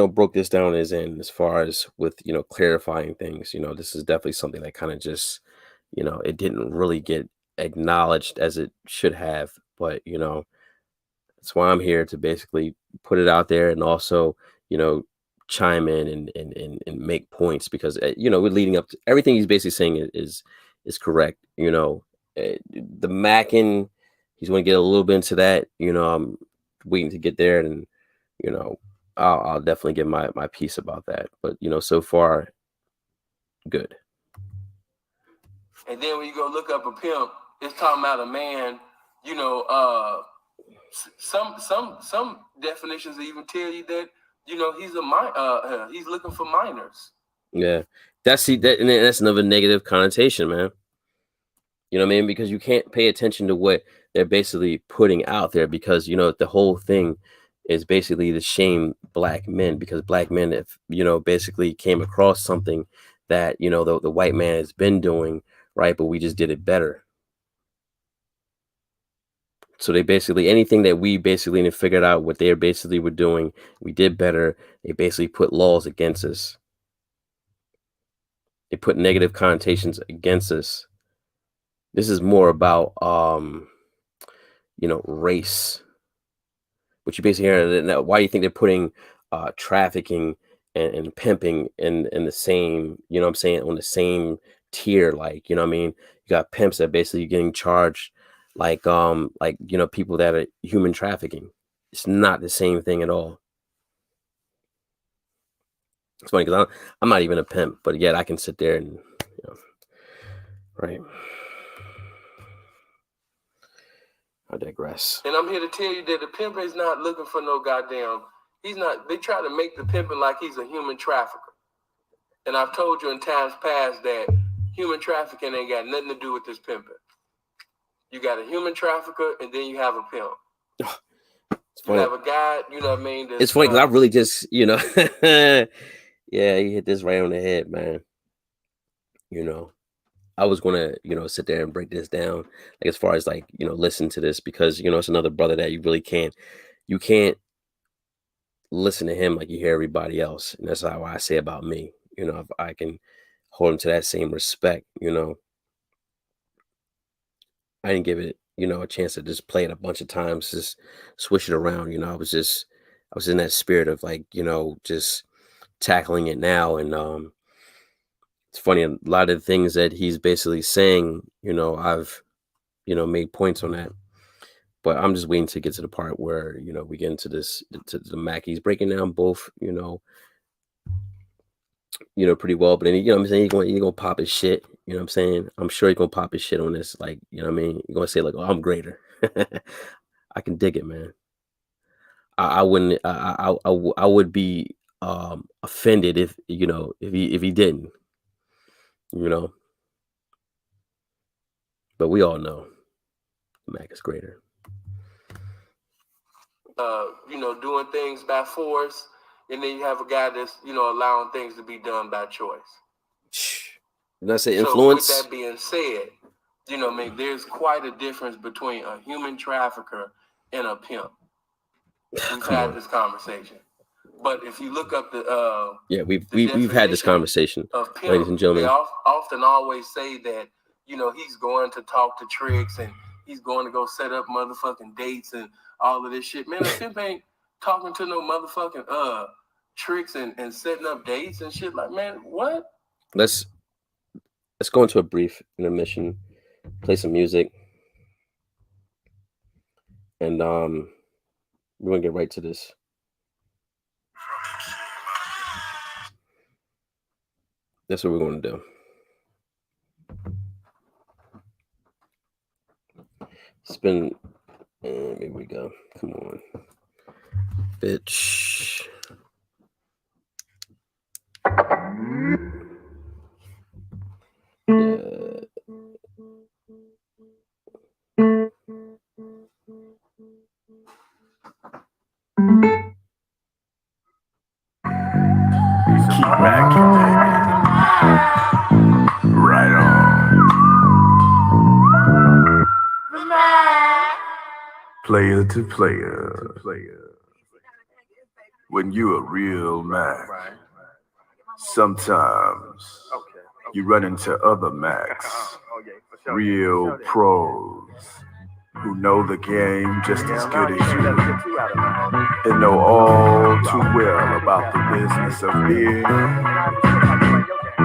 broke this down his end as far as with clarifying things. This is definitely something that kind of just it didn't really get acknowledged as it should have, but that's why I'm here to basically put it out there and also chime in and make points, because we're leading up to everything he's basically saying is correct. The Mackin, he's going to get a little bit into that. I'm waiting to get there, and I'll definitely get my piece about that. But so far, good. And then when you go look up a pimp, it's talking about a man. Some definitions even tell you that he's looking for minors. Yeah, that's another negative connotation, man. You know what I mean? Because you can't pay attention to what they're basically putting out there, because the whole thing is basically to shame black men, because black men, if basically came across something that the white man has been doing right, but we just did it better. So they basically, anything that we basically figured out what they basically were doing, we did better. They basically put laws against us. They put negative connotations against us. This is more about race. What you basically hear, why do you think they're putting trafficking and pimping in the same, on the same tier? Like, you got pimps that basically getting charged like people that are human trafficking. It's not the same thing at all. It's funny because I'm not even a pimp, but yet I can sit there and right. I digress. And I'm here to tell you that the pimp is not looking for no goddamn. He's not. They try to make the pimping like he's a human trafficker. And I've told you in times past that human trafficking ain't got nothing to do with this pimping. You got a human trafficker, and then you have a pimp. You have a guy, It's funny because I really just, yeah, you hit this right on the head, man. I was gonna, sit there and break this down, like as far as like, listen to this, because it's another brother that you really can't listen to him like you hear everybody else, and that's how I say about me. If I can hold him to that same respect, I didn't give it, a chance to just play it a bunch of times, just swish it around. I was in that spirit of like, just tackling it now. And it's funny, a lot of the things that he's basically saying, I've, made points on that. But I'm just waiting to get to the part where, we get into this, to the Mac. He's breaking down both, pretty well. But then, I'm saying, he's gonna pop his shit. You know what I'm saying? I'm sure he's gonna pop his shit on this. Like, you know what I mean? You're gonna say like, oh, I'm greater. I can dig it, man. I wouldn't. I would be offended if if he didn't. But we all know Mac is greater. Doing things by force, and then you have a guy that's allowing things to be done by choice. Did I say So influence? with that being said, you know, I mean, there's quite a difference between a human trafficker and a pimp. We've had this conversation. But if you look up the we've had this conversation, of pimp, ladies and gentlemen. They often always say that, you know, he's going to talk to tricks and he's going to go set up motherfucking dates and all of this shit. Man, a pimp ain't talking to no motherfucking tricks and setting up dates and shit. Like, man, what? Let's go into a brief intermission, play some music, and we're gonna get right to this. That's what we're gonna do. Spin, and here we go. Come on, bitch. Yeah. Keep macking, baby. Right on. Player to player. When you a real Mac, sometimes you run into other Macs, real pros who know the game just as good as you and know all too well about the business of being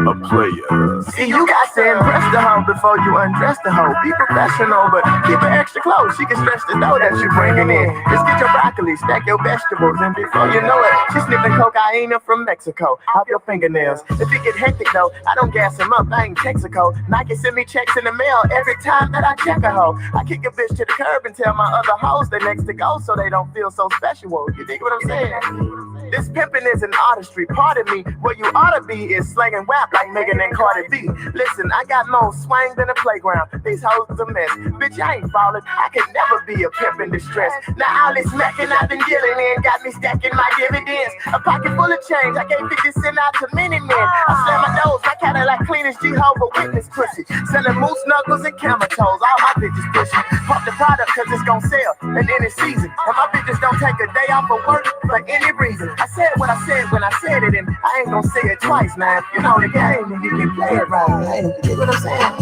a player. See, you got to impress the hoe before you undress the hoe. Be professional, but keep it extra close. She can stretch the dough that you bringing in. Just get your broccoli, stack your vegetables, and before you know it, she's sniffing cocaine from Mexico. Off your fingernails. If it get hectic though, I don't gas him up. I ain't Texaco. Nike send me checks in the mail every time that I check a hoe. I kick a bitch to the curb and tell my other hoes they next to go so they don't feel so special. You dig what I'm saying? This pimping is an artistry. Pardon me. What you ought to be is slanging rap like Megan and Cardi B. Listen, I got more swang than a playground. These hoes a mess. Bitch, I ain't falling. I could never be a pimp in distress. Now all this macking I've been dealing in got me stacking my dividends. A pocket full of change. I gave 50 cents out to many men. I slam my nose. My Cadillac clean as Jehovah Witness pussy. Selling moose knuckles and camel toes. All my bitches pushing. Pump the product cause it's gon' sell at any season. And my bitches don't take a day off of work for any reason. I said what I said when I said it, and I ain't gonna say it twice now. If you know the game, then you can play it right. Hey, you get what I'm saying?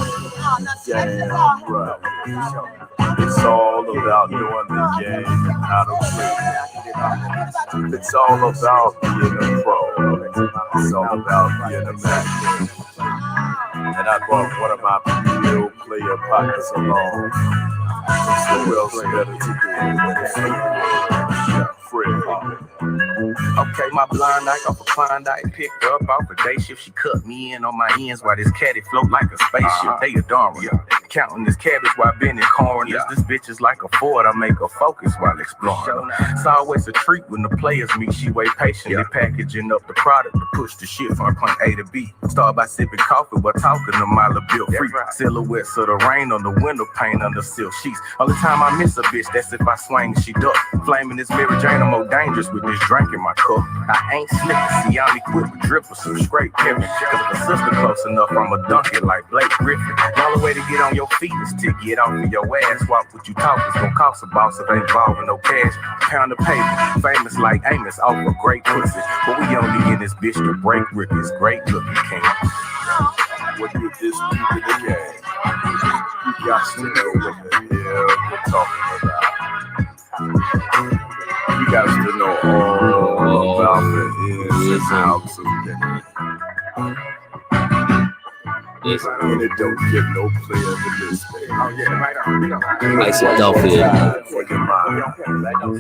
Damn right. It's all about knowing the game and how to play. It's all about being a pro. It's all about being a man. And I brought one of my real player partners along. So who else better to do? Fred. Okay, my blind eye off a Klondike, picked up off a day shift. She cut me in on my ends while this caddy float like a spaceship. They adore me. Counting this cabbage while bending corners. This bitch is like a Ford. I make her focus while exploring. It's always a treat when the players meet. She wait patiently, packaging up the product to push the shit from point A to B. Start by sipping coffee while talking to my little built freak. Silhouettes of the rain on the window pane under silk sheets. Only time I miss a bitch, that's if I swing, she duck. Flaming this Mary Jane, I'm more dangerous with this drink in my cup. I ain't slipping, see, I'm equipped with drip with some straight pimping. Cause if a sister close enough, I'ma dunk it like Blake Griffin. The only way to get on your feet is to get off of your ass. Walk what you talk is gonna cost a boss if ain't involving no cash. Pound of paper, famous like Amos, off a great pussy. But we only in this bitch to break Ricky's great looking king. When you're this deep in the game, you got to know what the hell you're talking about. You got to know all about the ins and outs of it. And it don't get no clearer than this, baby. Oh, yeah, right on. Like Philadelphia.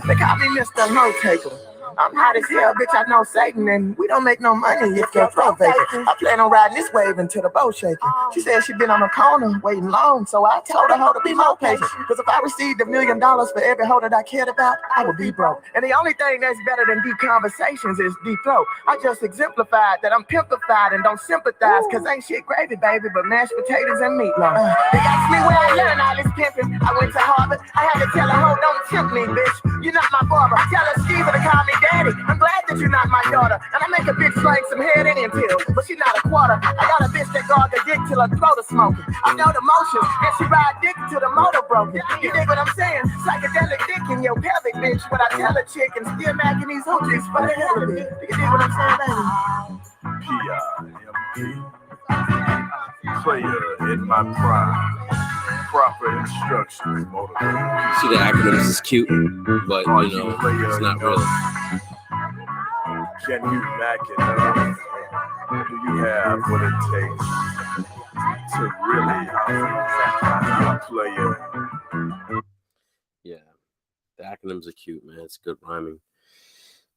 They call me Mr. No Taker. I'm hot as hell, bitch, I know Satan, and we don't make no money if you're pro vacant. I plan on riding this wave until the boat shaking. She said she been on the corner waiting long, so I told her hoe to be more patient. Cause if I received $1 million for every hoe that I cared about, I would be broke. And the only thing that's better than deep conversations is deep throat. I just exemplified that I'm pimpified and don't sympathize, cause ain't shit gravy, baby, but mashed potatoes and meatloaf. They asked me where I learned all this pimping. I went to Harvard. I had to tell her hoe, don't tempt me, bitch. You're not my barber. Tell her Steve to call me daddy. Daddy, I'm glad that you're not my daughter. And I make a bitch slang some head in until, but she not a quarter. I got a bitch that guard the dick till her throat is smoking. I know the motions, and she ride dick till the motor broken. You dig what I'm saying? Psychedelic dick in your pelvic, bitch. When I tell a chick and still macking these hoochies for the hell of it. You dig what I'm saying, baby? P.I.M.P. Player in my prime. Proper instructions motivate. See, the acronyms is cute, but you know, it's not real. Can you back it up? Do you have what it takes to really be a player? Yeah, the acronyms are cute, man. It's good rhyming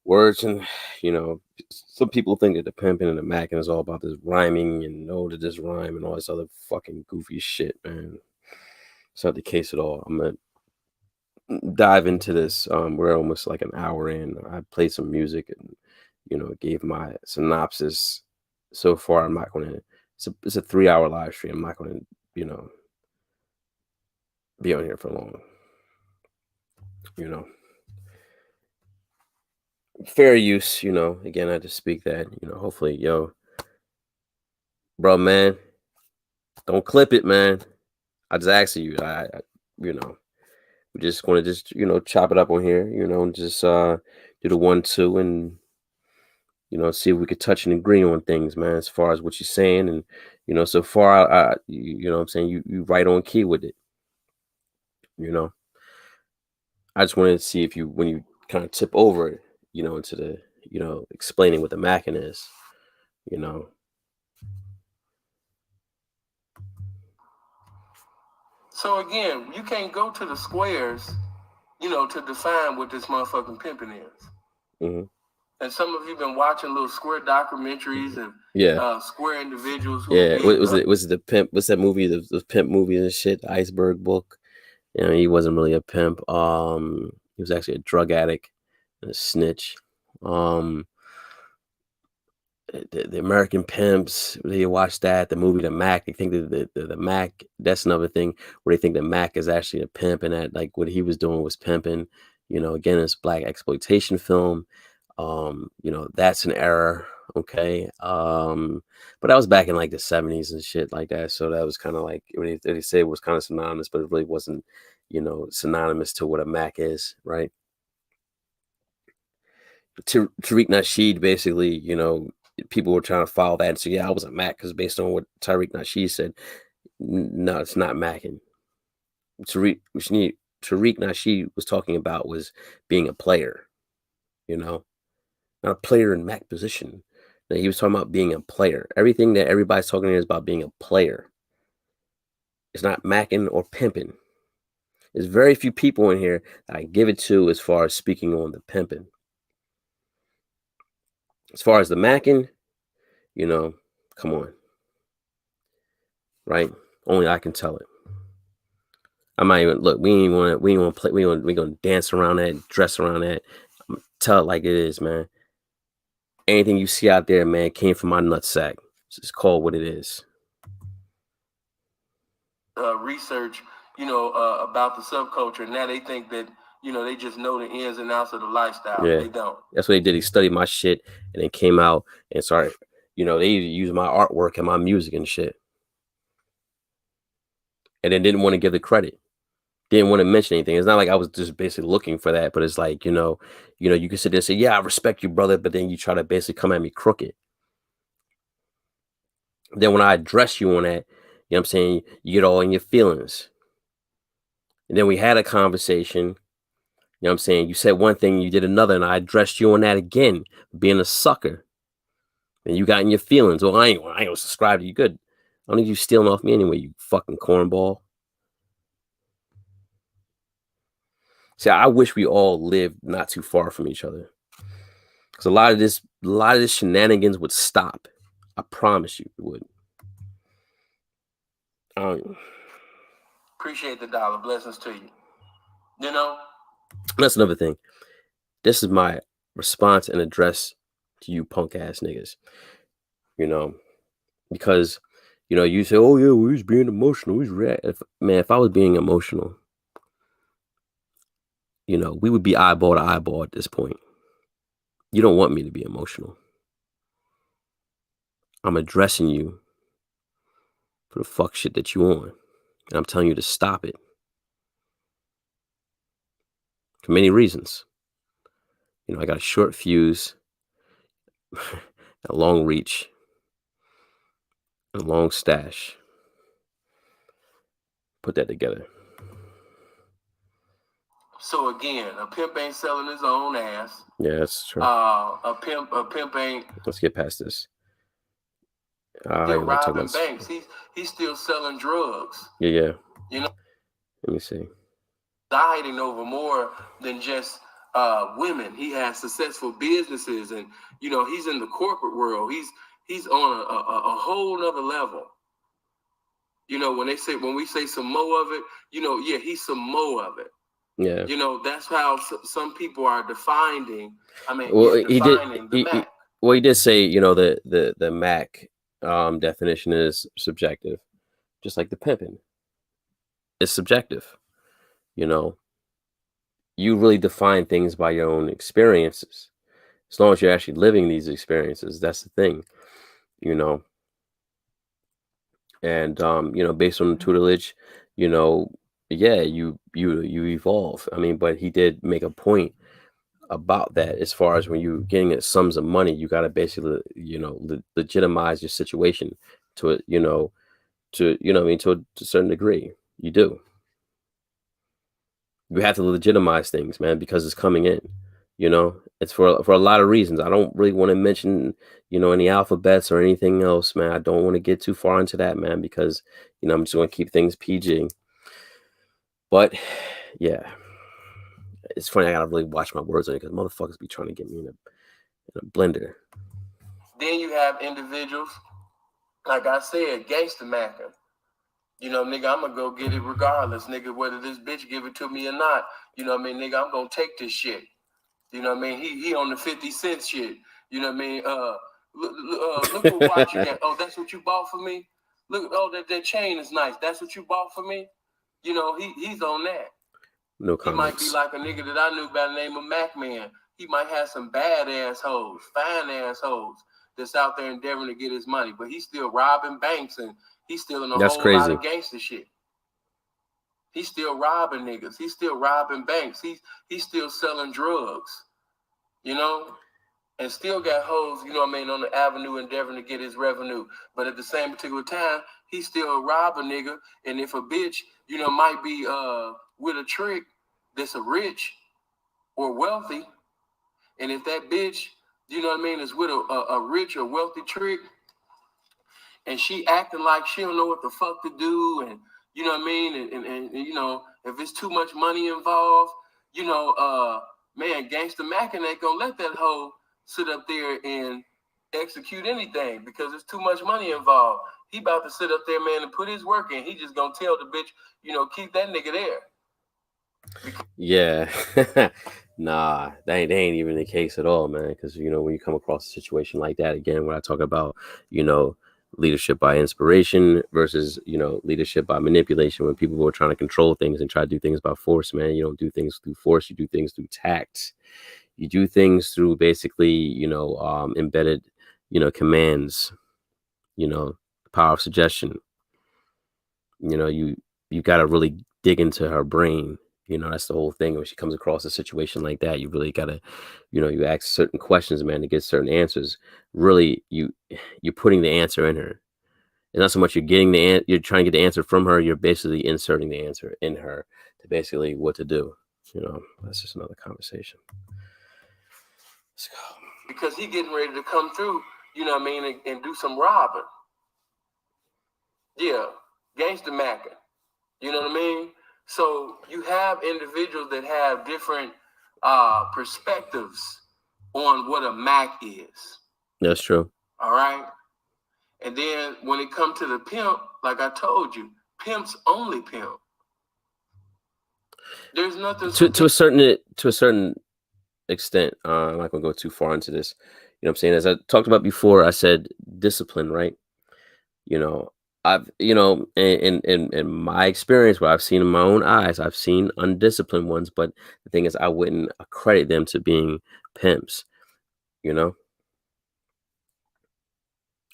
words, and you know, some people think that the pimping and the macking is all about this rhyming and to this rhyme and all this other fucking goofy shit, man. It's not the case at all. I'm gonna dive into this. We're almost like an hour in. I played some music and gave my synopsis. So far, I'm not gonna. It's a 3-hour live stream. I'm not gonna be on here for long. Fair use. Again, I just speak that. Hopefully, bro, man, don't clip it, man. I just ask you. We're just going to chop it up on here, and just do the 1-2 and, see if we could touch and agree on things, man, as far as what you're saying. And, so far, you know what I'm saying? You right on key with it. I just wanted to see if when you kind of tip over, into the, explaining what the macking is, So again, you can't go to the squares, to define what this motherfucking pimping is. Mm-hmm. And some of you been watching little square documentaries and square individuals. Was it the Pimp? What's that movie? The Pimp movies and shit. The Iceberg Book. He wasn't really a pimp. He was actually a drug addict and a snitch. The American Pimps, they watch that, the movie The Mack, they think that the Mack, that's another thing where they think the Mack is actually a pimp and that like what he was doing was pimping. Again, it's black exploitation film. That's an error. Okay. But that was back in like the 70s and shit like that. So that was kind of like they say it was kind of synonymous, but it really wasn't, synonymous to what a Mack is, right? Tariq Nasheed, basically, people were trying to follow that and say, I was a Mack because based on what Tariq Nasheed said, no, it's not Macking. Tariq Nasheed was talking about was being a player, not a player in Mack position. Now, he was talking about being a player. Everything that everybody's talking here is about being a player. It's not macking or pimping. There's very few people in here that I give it to as far as speaking on the pimping. As far as the macking, come on. Right? Only I can tell it. I might even look, we ain't want to play, we're gonna dance around that, dress around that. Tell it like it is, man. Anything you see out there, man, came from my nutsack. It's called what it is. Research, about the subculture. Now they think that, they just know the ins and outs of the lifestyle. Yeah. They don't. That's what they did. He studied my shit and then came out and started, they used my artwork and my music and shit. And then didn't want to give the credit. Didn't want to mention anything. It's not like I was just basically looking for that, but it's like, you can sit there and say, yeah, I respect you, brother, but then you try to basically come at me crooked. Then when I address you on that, what I'm saying, you get all in your feelings. And then we had a conversation, what I'm saying, you said one thing, you did another, and I addressed you on that again, being a sucker. And you got in your feelings. Well, I ain't gonna subscribe to you. Good. I don't need you stealing off me anyway, you fucking cornball. See, I wish we all lived not too far from each other. Because a lot of this shenanigans would stop. I promise you it would. Appreciate the dollar. Blessings to you. That's another thing. This is my response and address to you punk ass niggas. Because, you say, oh yeah, well, he's being emotional. He's if I was being emotional, we would be eyeball to eyeball at this point. You don't want me to be emotional. I'm addressing you for the fuck shit that you on. And I'm telling you to stop it. For many reasons. You know, I got a short fuse, a long reach, a long stash. Put that together. So again, a pimp ain't selling his own ass. Yeah, that's true. A pimp ain't. Let's get past this. Still robbing banks. He's still selling drugs. Yeah. You know. Let me see. Dieting over more than just women. He has successful businesses, and you know he's in the corporate world. He's on a whole nother level. You know, when we say some more of it, you know, yeah, he's some more of it. Yeah. You know, that's how some people are defining. I mean, well, defining the Mac. Well, he did say, you know, the Mac definition is subjective, just like the pimping. It's subjective. You know, you really define things by your own experiences. As long as you're actually living these experiences, that's the thing. You know. And you know, based on the tutelage, you know, yeah, you evolve. I mean, but he did make a point about that as far as when you're getting at sums of money, you got to basically, you know, legitimize your situation to it, you know, to, you know what I mean, to a certain degree. You do. You have to legitimize things, man, because it's coming in. You know, it's for a lot of reasons. I don't really want to mention, you know, any alphabets or anything else, man. I don't want to get too far into that, man, because, you know, I'm just going to keep things PG. But yeah, it's funny. I got to really watch my words on it because motherfuckers be trying to get me in a blender. Then you have individuals, like I said, gangster macking. You know, nigga, I'm going to go get it regardless, nigga, whether this bitch give it to me or not. You know what I mean, nigga, I'm going to take this shit. You know what I mean? He on the 50 cent shit. You know what I mean? Look what watch you got. Oh, that's what you bought for me? Look, oh, that chain is nice. That's what you bought for me? You know, he's on that. No comments. He might be like a nigga that I knew by the name of Mack Man. He might have some bad assholes, fine assholes that's out there endeavoring to get his money, but he's still robbing banks and he's still in a whole lot of gangster shit. He's still robbing niggas. He's still robbing banks. He's still selling drugs, you know, and still got hoes, you know what I mean, on the avenue endeavoring to get his revenue. But at the same particular time, he still rob a nigga. And if a bitch, you know, might be with a trick that's a rich or wealthy, and if that bitch, you know what I mean, is with a rich or wealthy trick, and she acting like she don't know what the fuck to do, and you know what I mean? And you know, if it's too much money involved, you know, man, Gangsta Mack ain't gonna let that hoe sit up there and execute anything because it's too much money involved. He about to sit up there, man, and put his work in. He just gonna tell the bitch, you know, keep that nigga there. Yeah. Nah, that ain't even the case at all, man. Because, you know, when you come across a situation like that, again, when I talk about, you know, leadership by inspiration versus, you know, leadership by manipulation, when people are trying to control things and try to do things by force, man, you don't do things through force. You do things through tact. You do things through basically, you know, embedded, you know, commands, you know, power of suggestion. You know, you got to really dig into her brain. You know, that's the whole thing. When she comes across a situation like that, you really got to, you know, you ask certain questions, man, to get certain answers. Really, you're putting the answer in her. It's not so much you're getting you're trying to get the answer from her. You're basically inserting the answer in her to basically what to do. You know, that's just another conversation. Let's go. Because he getting ready to come through, you know what I mean, and do some robbing. Yeah, gangster macking. You know what I mean? So you have individuals that have different perspectives on what a Mac is. That's true. All right. And then when it comes to the pimp, like I told you, pimp's only pimp. There's nothing to a certain extent. I'm not gonna go too far into this. You know what I'm saying? As I talked about before, I said discipline, right? You know, I've, you know, in my experience, what I've seen in my own eyes, I've seen undisciplined ones, but the thing is, I wouldn't accredit them to being pimps. you know,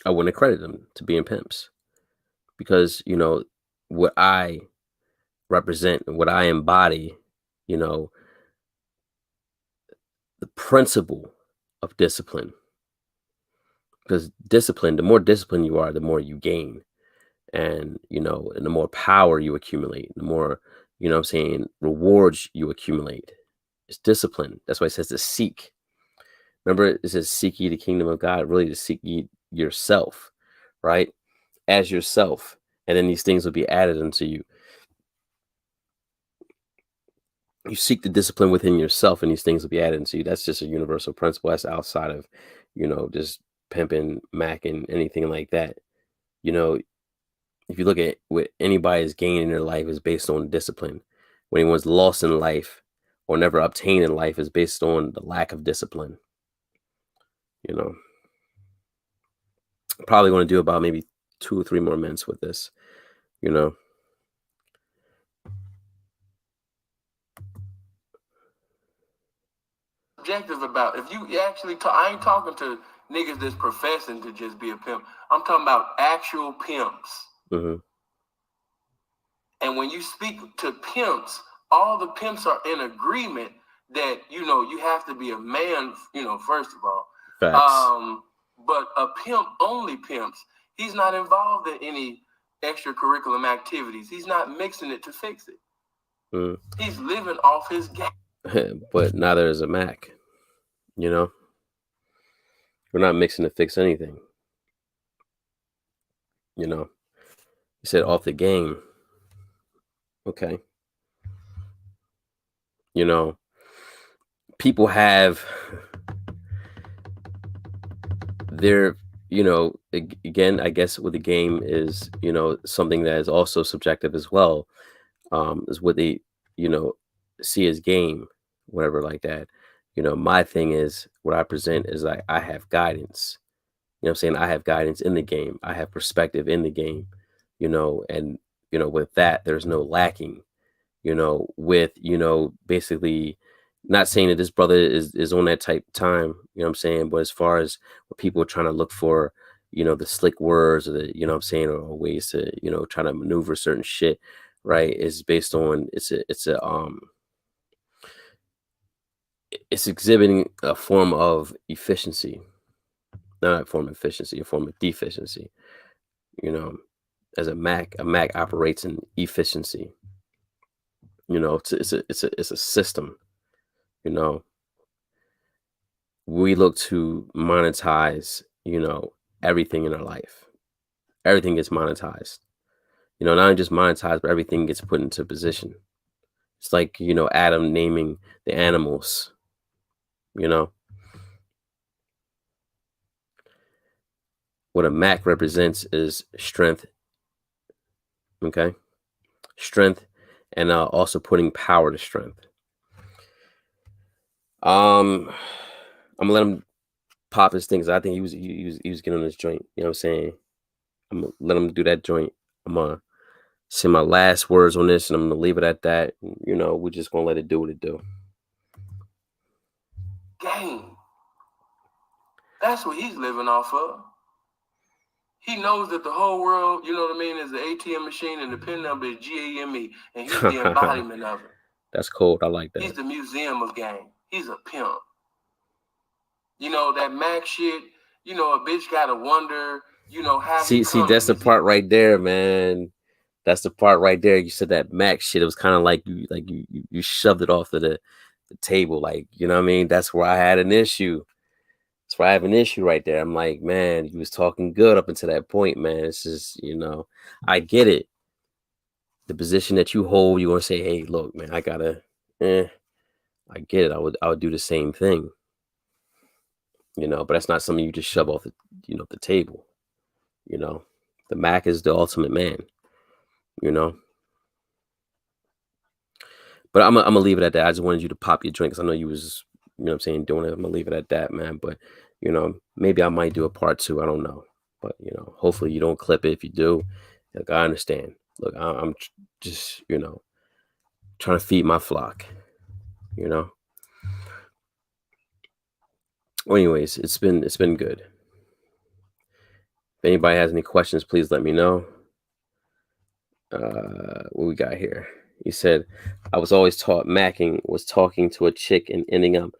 I wouldn't accredit them to being pimps because, you know, what I represent and what I embody, you know, the principle of discipline. Because discipline, the more disciplined you are, the more you gain. And, you know, and the more power you accumulate, the more, you know what I'm saying, rewards you accumulate. It's discipline. That's why it says to seek. Remember, it says seek ye the kingdom of God, really to seek ye yourself, right? As yourself. And then these things will be added unto you. You seek the discipline within yourself and these things will be added into you. That's just a universal principle. That's outside of, you know, just pimping, Mac and anything like that. You know, if you look at what anybody's gain in their life is based on discipline. When anyone's lost in life or never obtained in life is based on the lack of discipline. You know, probably going to do about maybe 2 or 3 more minutes with this, you know. Objective about if you actually talk, I ain't talking to niggas that's professing to just be a pimp. I'm talking about actual pimps. Mm-hmm. And when you speak to pimps, all the pimps are in agreement that, you know, you have to be a man, you know, first of all. Facts. But a pimp only pimps. He's not involved in any extracurricular activities. He's not mixing it to fix it. Mm. He's living off his game. But neither is a Mac, you know. We're not mixing to fix anything. You know, you said off the game. Okay. You know, people have their, you know, again, I guess what the game is, you know, something that is also subjective as well, is what they, you know, see as game, whatever like that. You know, my thing is what I present is like I have guidance. You know what I'm saying? I have guidance in the game. I have perspective in the game, you know, and, you know, with that, there's no lacking, you know, with, you know, basically not saying that this brother is on that type of time, you know what I'm saying? But as far as what people are trying to look for, you know, the slick words or the, you know what I'm saying, or ways to, you know, try to maneuver certain shit, right, is based on, it's exhibiting a form of efficiency. Not a form of efficiency, a form of deficiency. You know, as a Mac operates in efficiency. You know, it's a system. You know, we look to monetize, you know, everything in our life. Everything gets monetized. You know, not only just monetized, but everything gets put into position. It's like, you know, Adam naming the animals. You know, what a Mac represents is strength. Okay, strength, and also putting power to strength. I'm gonna let him pop his things. I think he was getting on his joint. You know what I'm saying? I'm gonna let him do that joint. I'm gonna say my last words on this, and I'm gonna leave it at that. You know, we're just gonna let it do what it do. Game. That's what he's living off of. He knows that the whole world, you know what I mean, is the ATM machine and the PIN number is GAME, and he's the embodiment of it. That's cold. I like that. He's the museum of game. He's a pimp. You know, that Mac shit, you know, a bitch gotta wonder, you know, how see, that's the part right there, man. That's the part right there. You said that Mac shit. It was kind of like you shoved it off to the table, like, you know what I mean? That's where I had an issue. That's where I have an issue right there. I'm like, man, you was talking good up until that point, man. It's just, you know, I get it. The position that you hold, you want to say, hey, look, man, I gotta, I get it. I would do the same thing, you know, but that's not something you just shove off the, you know, the table. You know, the Mac is the ultimate man, you know. But I'm gonna leave it at that. I just wanted you to pop your drink because I know you was, you know what I'm saying, doing it. I'm gonna leave it at that, man. But, you know, maybe I might do a part 2. I don't know. But, you know, hopefully you don't clip it. If you do, look, I understand. Look, I'm just, you know, trying to feed my flock, you know. Well, anyways, it's been good. If anybody has any questions, please let me know. What we got here? He said, I was always taught macking was talking to a chick and ending up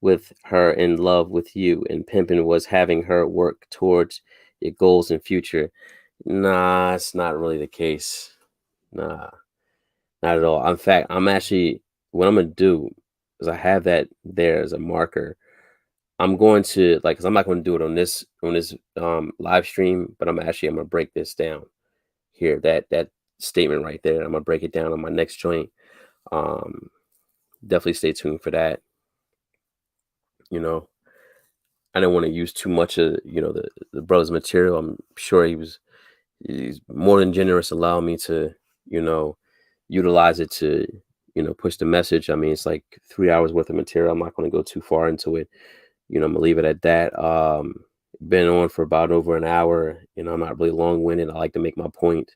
with her in love with you, and pimping was having her work towards your goals and future. Nah, it's not really the case. Nah, not at all. In fact, I'm actually, what I'm gonna do is I have that there as a marker. I'm going to like, cause I'm not going to do it on this live stream, but I'm gonna break this down here. That statement right there. I'm gonna break it down on my next joint. Definitely stay tuned for that. You know, I didn't want to use too much of the brother's material. I'm sure he's more than generous, allowing me to utilize it to push the message. I mean, it's like 3 hours worth of material. I'm not going to go too far into it. I'm gonna leave it at that. Been on for about over an hour. I'm not really long-winded. I like to make my point,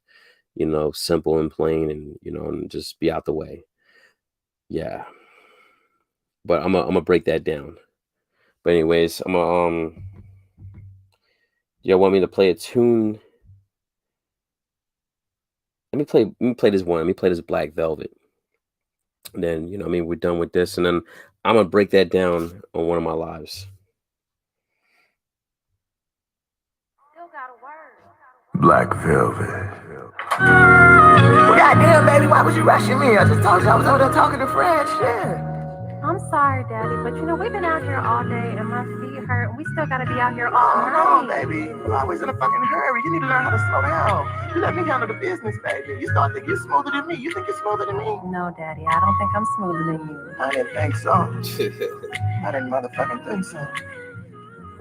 simple and plain, and and just be out the way. Yeah. But I'm gonna break that down. But anyways, I'm gonna y'all want me to play a tune? Let me play this one. Let me play this Black Velvet. And then, we're done with this, and then I'm gonna break that down on one of my lives. Black Velvet. Goddamn, baby, why was you rushing me? I just told you I was over there talking to Fred. Shit. I'm sorry, Daddy, but we've been out here all day and my feet hurt, and we still gotta be out here all Oh, no, night. baby. You're always in a fucking hurry. You need to learn how to slow down. You let me handle the business, baby. You start thinking you're smoother than me. You think you're smoother than me? No, Daddy, I don't think I'm smoother than you. I didn't think so. I didn't motherfucking think so.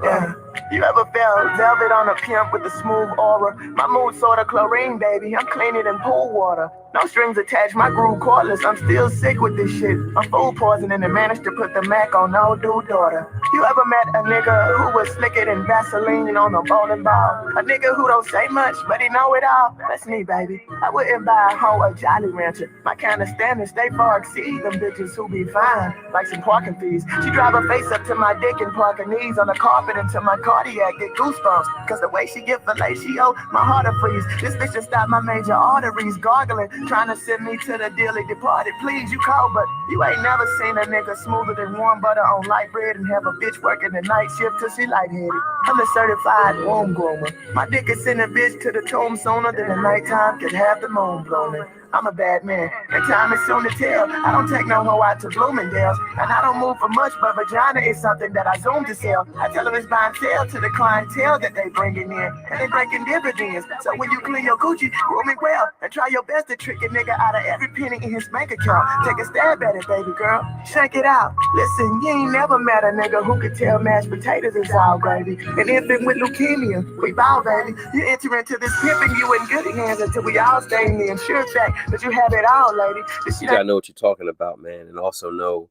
Yeah. You ever felt velvet on a pimp with a smooth aura? My mood sorta chlorine, baby. I'm cleaner than pool water. No strings attached, my groove cordless. I'm still sick with this shit. I'm food poisoning and managed to put the Mack on no dude daughter. You ever met a nigga who was slicker than Vaseline on a bowling ball? A nigga who don't say much, but he know it all. That's me, baby. I wouldn't buy a hoe a Jolly Rancher. My kind of standards, they far exceed them bitches who be fine, like some parking fees. She drive her face up to my dick and park her knees on the carpet until my cardiac get goosebumps. Cause the way she get fellatio, my heart will freeze. This bitch just stopped my major arteries gargling, trying to send me to the dearly departed. Please, you call, but you ain't never seen a nigga smoother than warm butter on light bread and have a bitch working the night shift till she lightheaded. I'm a certified womb groomer. My dick can send a bitch to the tomb sooner than the nighttime can have the moon blooming. I'm a bad man, and time is soon to tell. I don't take no hoe out to Bloomingdale's, and I don't move for much, but vagina is something that I zoom to sell. I tell them it's buy and sell to the clientele that they bringing in, and they breaking dividends. So when you clean your Gucci, groom it well, and try your best to trick a nigga out of every penny in his bank account. Take a stab at it, baby girl. Shake it out. Listen, you ain't never met a nigga who could tell mashed potatoes is all gravy. An infant with leukemia, we bow, baby. You enter into this pimping, you in good hands until we all stay in the insured fact. But you have it all, lady. You gotta know what you're talking about, man, and also know.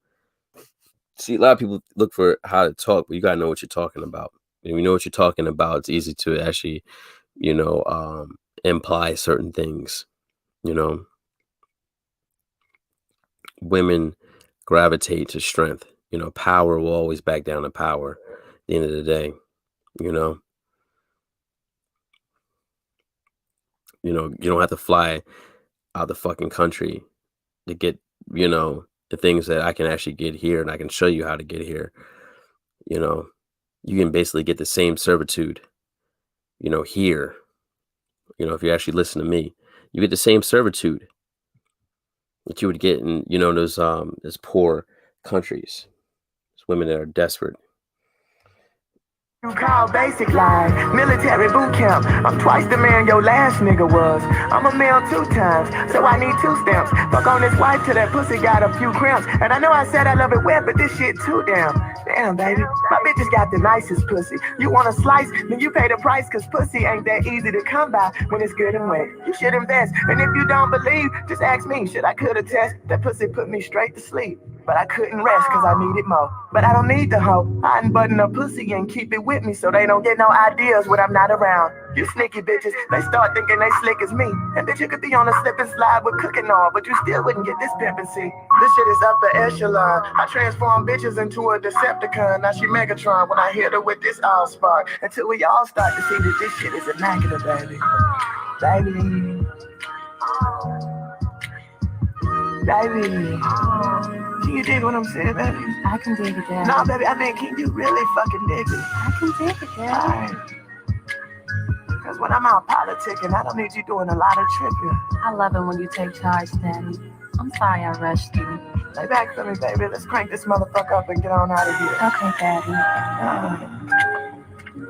See, a lot of people look for how to talk, but you gotta know what you're talking about. If you know what you're talking about, it's easy to actually, imply certain things. Women gravitate to strength. Power will always back down to power. At the end of the day, you don't have to fly out the fucking country to get the things that I can actually get here, and I can show you how to get here. You can basically get the same servitude here. If you actually listen to me, you get the same servitude that you would get in those poor countries. There's women that are desperate. You call basic line, military boot camp. I'm twice the man your last nigga was. I'm a male 2 times, so I need 2 stamps. Fuck on this wife till that pussy got a few cramps. And I know I said I love it wet, but this shit too damn. Damn, baby, my bitch has got the nicest pussy. You want a slice, then you pay the price, cause pussy ain't that easy to come by when it's good and wet. You should invest, and if you don't believe, just ask me. Should I could attest that pussy put me straight to sleep? but I couldn't rest cause I needed more. But I don't need the hoe. I unbutton a pussy and keep it with me so they don't get no ideas when I'm not around. You sneaky bitches, they start thinking they slick as me. And bitch, you could be on a slip and slide with cooking on, but you still wouldn't get this pimpin' see. This shit is upper echelon. I transform bitches into a Decepticon. Now she Megatron when I hit her with this all spark. Until we all start to see that this shit is immaculate, baby. Baby. Baby. Can you dig what I'm saying, baby? I can dig it, Daddy. No, baby, I mean, can you really fucking dig it? I can dig it, Daddy. Alright. Cause when I'm out politicking, I don't need you doing a lot of tripping. I love it when you take charge, Daddy. I'm sorry I rushed you. Lay back for me, baby. Let's crank this motherfucker up and get on out of here. Okay, Daddy.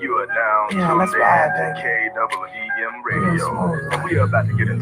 You are now Yeah, let's tuned ride, in baby. to KWEM Radio. Yes, We are about to get into